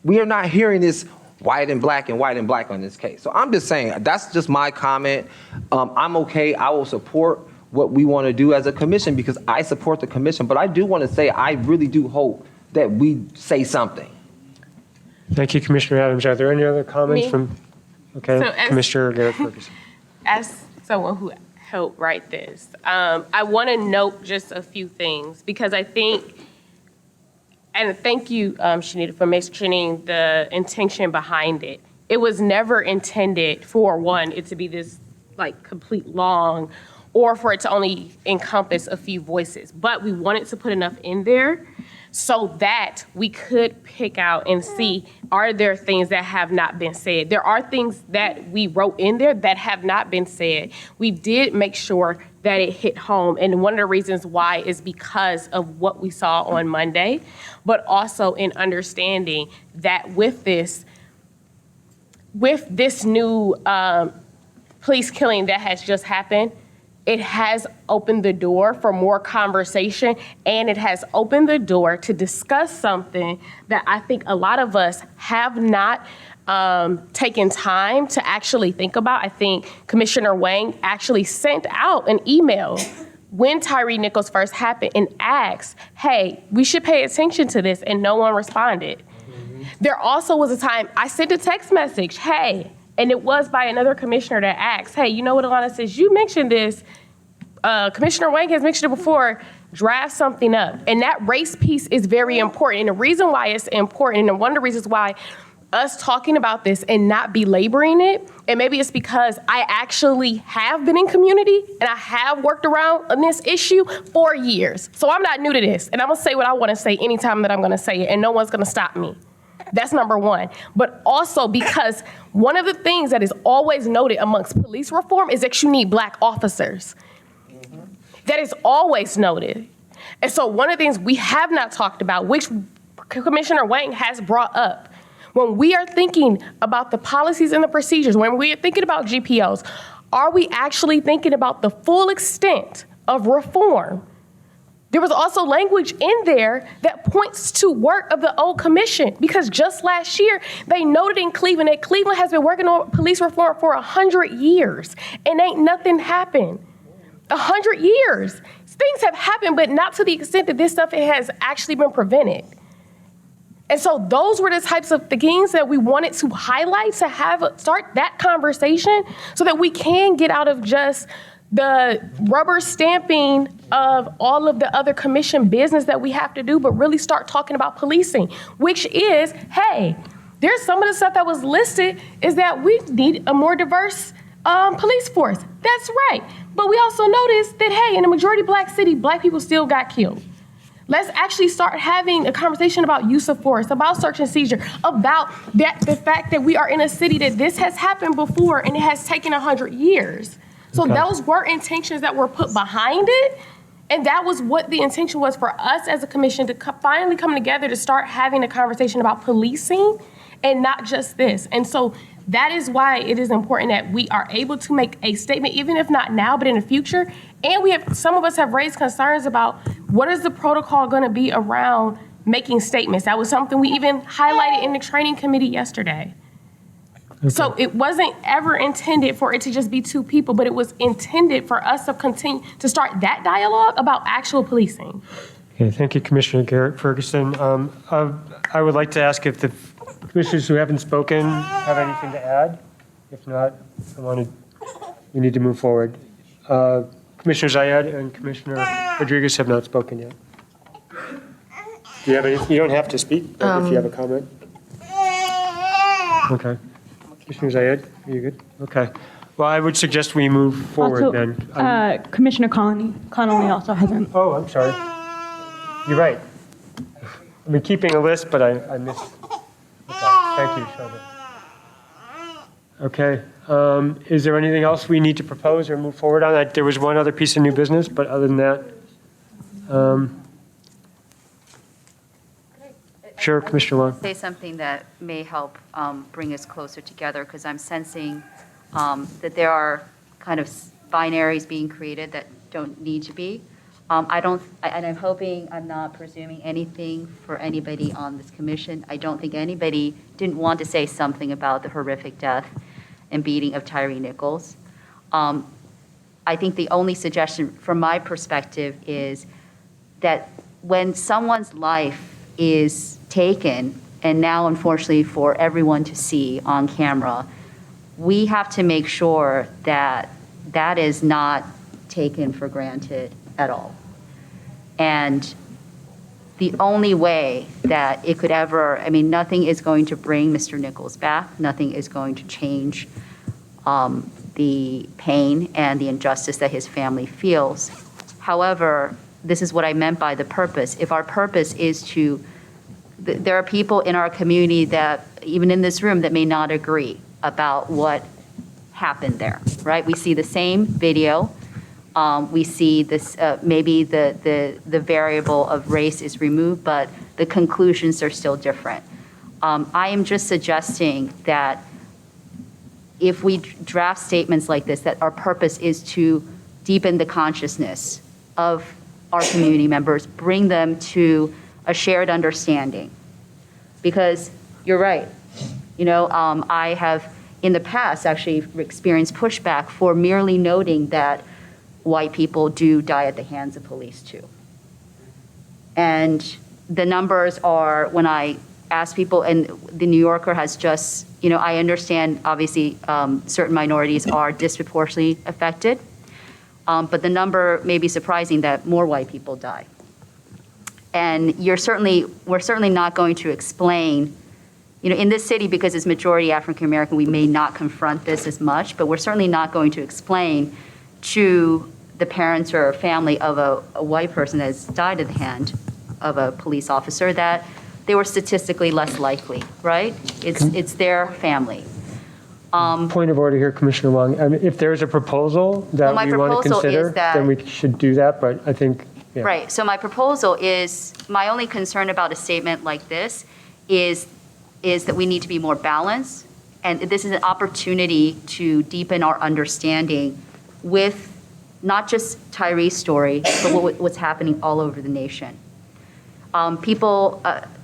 We are not hearing this white and black on this case. So I'm just saying, that's just my comment. I'm okay. I will support what we want to do as a commission because I support the commission. But I do want to say, I really do hope that we say something. Thank you, Commissioner Adams. Are there any other comments Me? from? Okay, So as- Commissioner Garrett Ferguson. As someone who helped write this, I want to note just a few things because I think, and thank you, Shanita, for mentioning the intention behind it. It was never intended for it to be this like complete long or for it to only encompass a few voices, but we wanted to put enough in there so that we could pick out and see, are there things that have not been said? There are things that we wrote in there that have not been said. We did make sure that it hit home, and one of the reasons why is because of what we saw on Monday, but also in understanding that with this new police killing that has just happened, it has opened the door for more conversation, and it has opened the door to discuss something that I think a lot of us have not taken time to actually think about. I think Commissioner Wang actually sent out an email when Tyre Nichols first happened and asked, hey, we should pay attention to this, and no one responded. There also was a time I sent a text message, hey, and it was by another commissioner that asked, hey, you know what, Alana, says you mentioned this, Commissioner Wang has mentioned it before, draft something up. And that race piece is very important. And the reason why it's important, and one of the reasons why us talking about this and not belaboring it, and maybe it's because I actually have been in community and I have worked around on this issue for years. So I'm not new to this. And I'm gonna say what I wanna say anytime that I'm gonna say it, and no one's gonna stop me. That's number one. But also because one of the things that is always noted amongst police reform is that you need black officers. That is always noted. And so one of the things we have not talked about, which Commissioner Wang has brought up, when we are thinking about the policies and the procedures, when we are thinking about GPOs, are we actually thinking about the full extent of reform? There was also language in there that points to work of the old commission, because just last year, they noted in Cleveland that Cleveland has been working on police reform for 100 years, and ain't nothing happened. 100 years. Things have happened, but not to the extent that this stuff has actually been prevented. And so those were the types of things that we wanted to highlight, to start that conversation so that we can get out of just the rubber stamping of all of the other commission business that we have to do, but really start talking about policing, which is, hey, there's some of the stuff that was listed is that we need a more diverse police force. That's right. But we also noticed that, hey, in a majority black city, black people still got killed. Let's actually start having a conversation about use of force, about search and seizure, about the fact that we are in a city that this has happened before and it has taken 100 years. So those were intentions that were put behind it. And that was what the intention was for us as a commission to finally come together to start having a conversation about policing and not just this. And so that is why it is important that we are able to make a statement, even if not now, but in the future. And some of us have raised concerns about what is the protocol going to be around making statements. That was something we even highlighted in the training committee yesterday. Okay. So it wasn't ever intended for it to just be two people, but it was intended for us to continue to start that dialogue about actual policing. Okay, thank you, Commissioner Garrett Ferguson. I would like to ask if the commissioners who haven't spoken have anything to add. If not, we need to move forward. Commissioner Zayed and Commissioner Rodriguez have not spoken yet. Do you have any? You don't have to speak, but if you have a comment. Okay. Commissioner Zayed, are you good? Okay. Well, I would suggest we move forward then. Commissioner Connolly also hasn't. Oh, I'm sorry. You're right. I've been keeping a list, but I missed. Okay. Thank you, Sheldon. Okay. Is there anything else we need to propose or move forward on? There was one other piece of new business, but other than that, sure, Commissioner Wong. Say something that may help bring us closer together, because I'm sensing that there are kind of binaries being created that don't need to be. And I'm hoping I'm not presuming anything for anybody on this commission. I don't think anybody didn't want to say something about the horrific death and beating of Tyree Nichols. I think the only suggestion from my perspective is that when someone's life is taken, and now unfortunately for everyone to see on camera, we have to make sure that that is not taken for granted at all. And the only way that it could ever, I mean, nothing is going to bring Mr. Nichols back. Nothing is going to change the pain and the injustice that his family feels. However, this is what I meant by the purpose. If our purpose is to, there are people in our community that, even in this room, that may not agree about what happened there, right? We see the same video. We see this, maybe the variable of race is removed, but the conclusions are still different. I am just suggesting that if we draft statements like this, that our purpose is to deepen the consciousness of our community members, bring them to a shared understanding. Because you're right, I have in the past actually experienced pushback for merely noting that white people do die at the hands of police too. And the numbers are, when I ask people, and the New Yorker has just, I understand obviously certain minorities are disproportionately affected, but the number may be surprising that more white people die. And we're certainly not going to explain, in this city, because it's majority African American, we may not confront this as much, but we're certainly not going to explain to the parents or family of a white person that has died at the hand of a police officer that they were statistically less likely, right? It's their family. Point of order here, Commissioner Wong. I mean, if there's a proposal that we want to consider, then we should do that, but I think, yeah. Right, so my proposal is, my only concern about a statement like this is that we need to be more balanced, and this is an opportunity to deepen our understanding with not just Tyree's story, but what's happening all over the nation.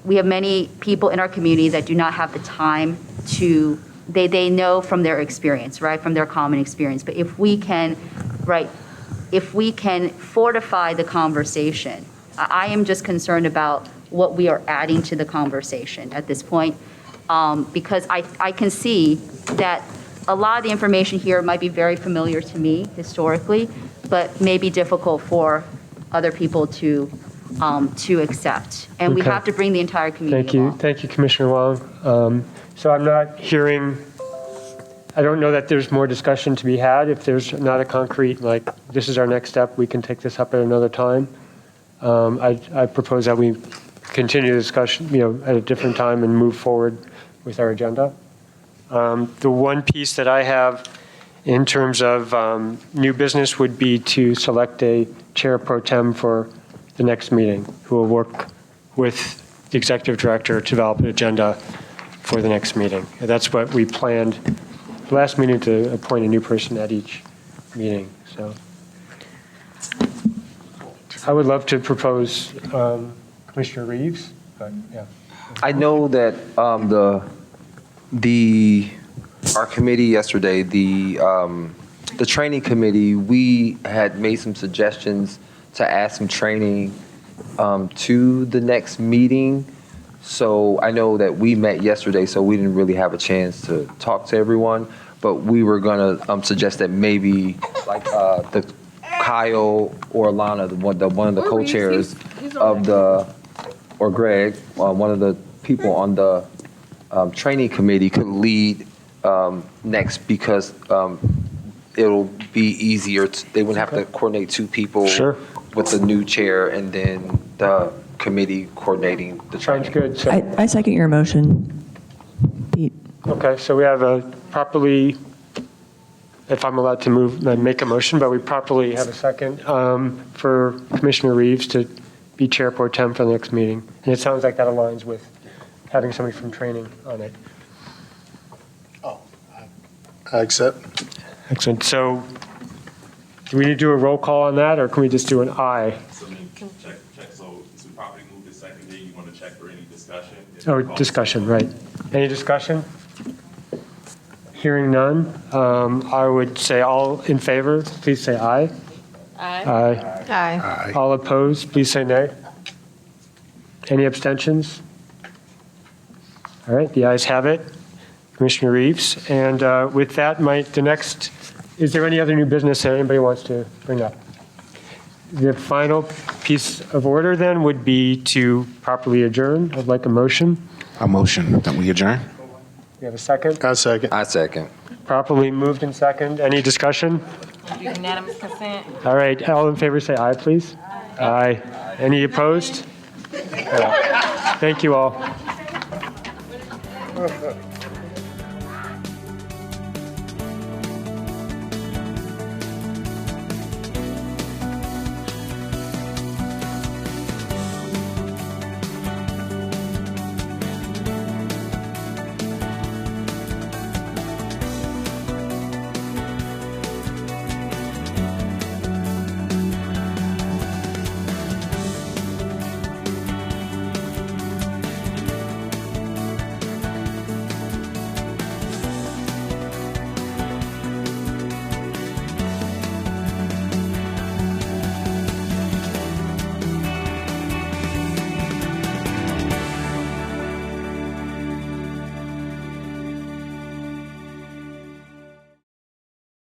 We have many people in our community that do not have the time to, they know from their experience, right, from their common experience. But if we can fortify the conversation, I am just concerned about what we are adding to the conversation at this point, because I can see that a lot of the information here might be very familiar to me historically, but may be difficult for other people to accept. And we Okay. have to bring the entire community Thank you. along. Thank you, Commissioner Wong. So I'm not hearing, I don't know that there's more discussion to be had. If there's not a concrete, like, this is our next step, we can take this up at another time. I propose that we continue the discussion, at a different time and move forward with our agenda. The one piece that I have in terms of new business would be to select a chair pro tem for the next meeting, who will work with the executive director to develop an agenda for the next meeting. And that's what we planned last meeting, to appoint a new person at each meeting. So I would love to propose Commissioner Reeves, but yeah. I know that our committee yesterday, the training committee, we had made some suggestions to add some training to the next meeting. So I know that we met yesterday, so we didn't really have a chance to talk to everyone, but we were gonna suggest that maybe like the Kyle or Lana, one of the co-chairs of or Greg, one of the people on the training committee could lead next, because it'll be easier. They wouldn't have to coordinate two people with the new chair and then the committee coordinating the training. Sounds good. So, I second your motion, Pete. okay, so we have a properly, if I'm allowed to make a motion, but we properly have a second for Commissioner Reeves to be chair pro tem for the next meeting. And it sounds like that aligns with having somebody from training on it. I accept. Excellent. So do we need to do a roll call on that, or can we just do an aye? So check, so it's properly moved to second, you want to check for any discussion? Oh, discussion, right. Any discussion? Hearing none, I would say all in favor, please say aye. Aye. Aye. Aye. All opposed, please say nay. Any abstentions? All right, the ayes have it. Commissioner Reeves. And with that, the next, is there any other new business that anybody wants to bring up? The final piece of order then would be to properly adjourn. I'd like a motion. A motion that we adjourn? You have a second? I second. I second. Properly moved and second. Any discussion? Unanimous consent. All right, all in favor say aye, please. Aye. Any opposed? Thank you all.